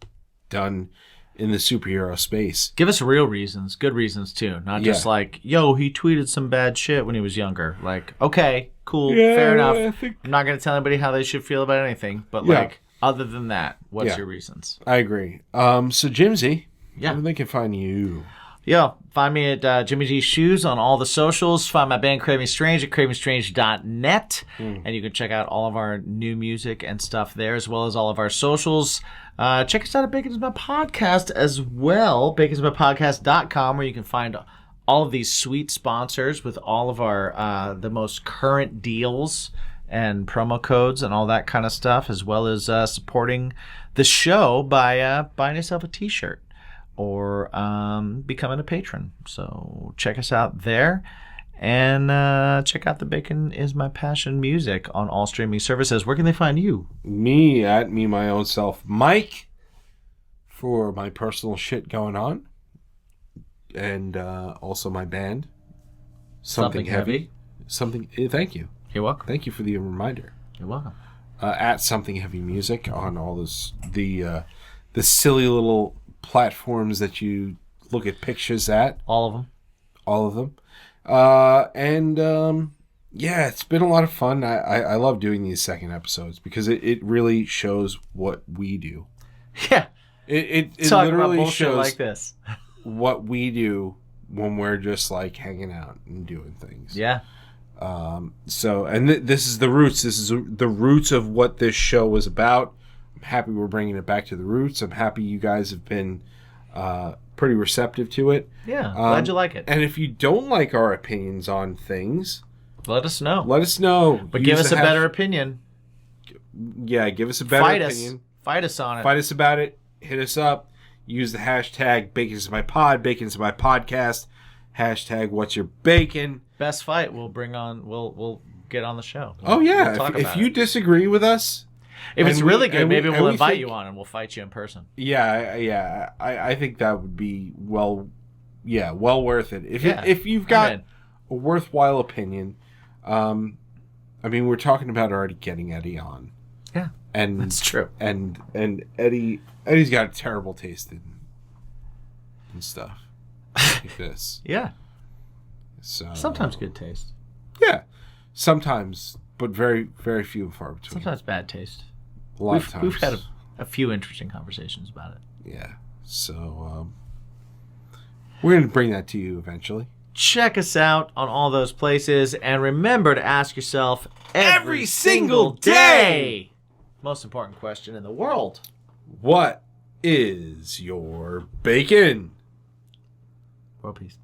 done in the superhero space. Give us real reasons, good reasons too. Not just like, yo, he tweeted some bad shit when he was younger. Like, okay, cool, fair enough. I'm not going to tell anybody how they should feel about anything. But like, other than that, what's your reasons? I agree. So Jimsy, Yeah. where they can find you? Yo, find me at Jimmy G's Shoes on all the socials. Find my band Craving Strange at cravingstrange.net. And you can check out all of our new music and stuff there, as well as all of our socials. Check us out at Bacon is My Podcast as well, baconsmypodcast.com, where you can find all of these sweet sponsors with all of our the most current deals and promo codes and all that kind of stuff, as well as supporting the show by buying yourself a t-shirt or becoming a patron. So check us out there, and check out the Bacon is My Passion music on all streaming services. Where can they find you? Me at me my own self, Mike, for my personal shit going on. and also my band, Something Heavy. Thank you. You're welcome. Thank you for the reminder. You're welcome. At Something Heavy Music on all the silly little platforms that you look at pictures at. All of them. All of them. Yeah, it's been a lot of fun. I love doing these second episodes because it really shows what we do. Yeah. It Talk literally about bullshit shows like this. what we do when we're just like hanging out and doing things. Yeah. So, and this is the roots. This is the roots of what this show was about. I'm happy we're bringing it back to the roots. I'm happy you guys have been pretty receptive to it. Yeah, glad you like it. And if you don't like our opinions on things, let us know. let us know. But give us a better opinion. Yeah, give us a better opinion. Fight us on it. Fight us about it. Hit us up. Use the hashtag Bacon's My Pod, Bacon's My Podcast. Hashtag What's Your Bacon. Best fight we'll bring on. We'll get on the show. We'll talk about if you disagree with us, if it's really good, maybe we'll invite think, you on and we'll fight you in person. Yeah. I think that would be well worth it. If you've got a worthwhile opinion, I mean, we're talking about already getting Eddie on. Yeah, and that's true. And Eddie's got a terrible taste in stuff like this. Yeah. So sometimes good taste. Yeah, sometimes, but very, very few and far between. Sometimes bad taste. A lot of times. We've had a few interesting conversations about it. Yeah. So we're going to bring that to you eventually. Check us out on all those places, and remember to ask yourself every single day, most important question in the world: what is your bacon? World peace.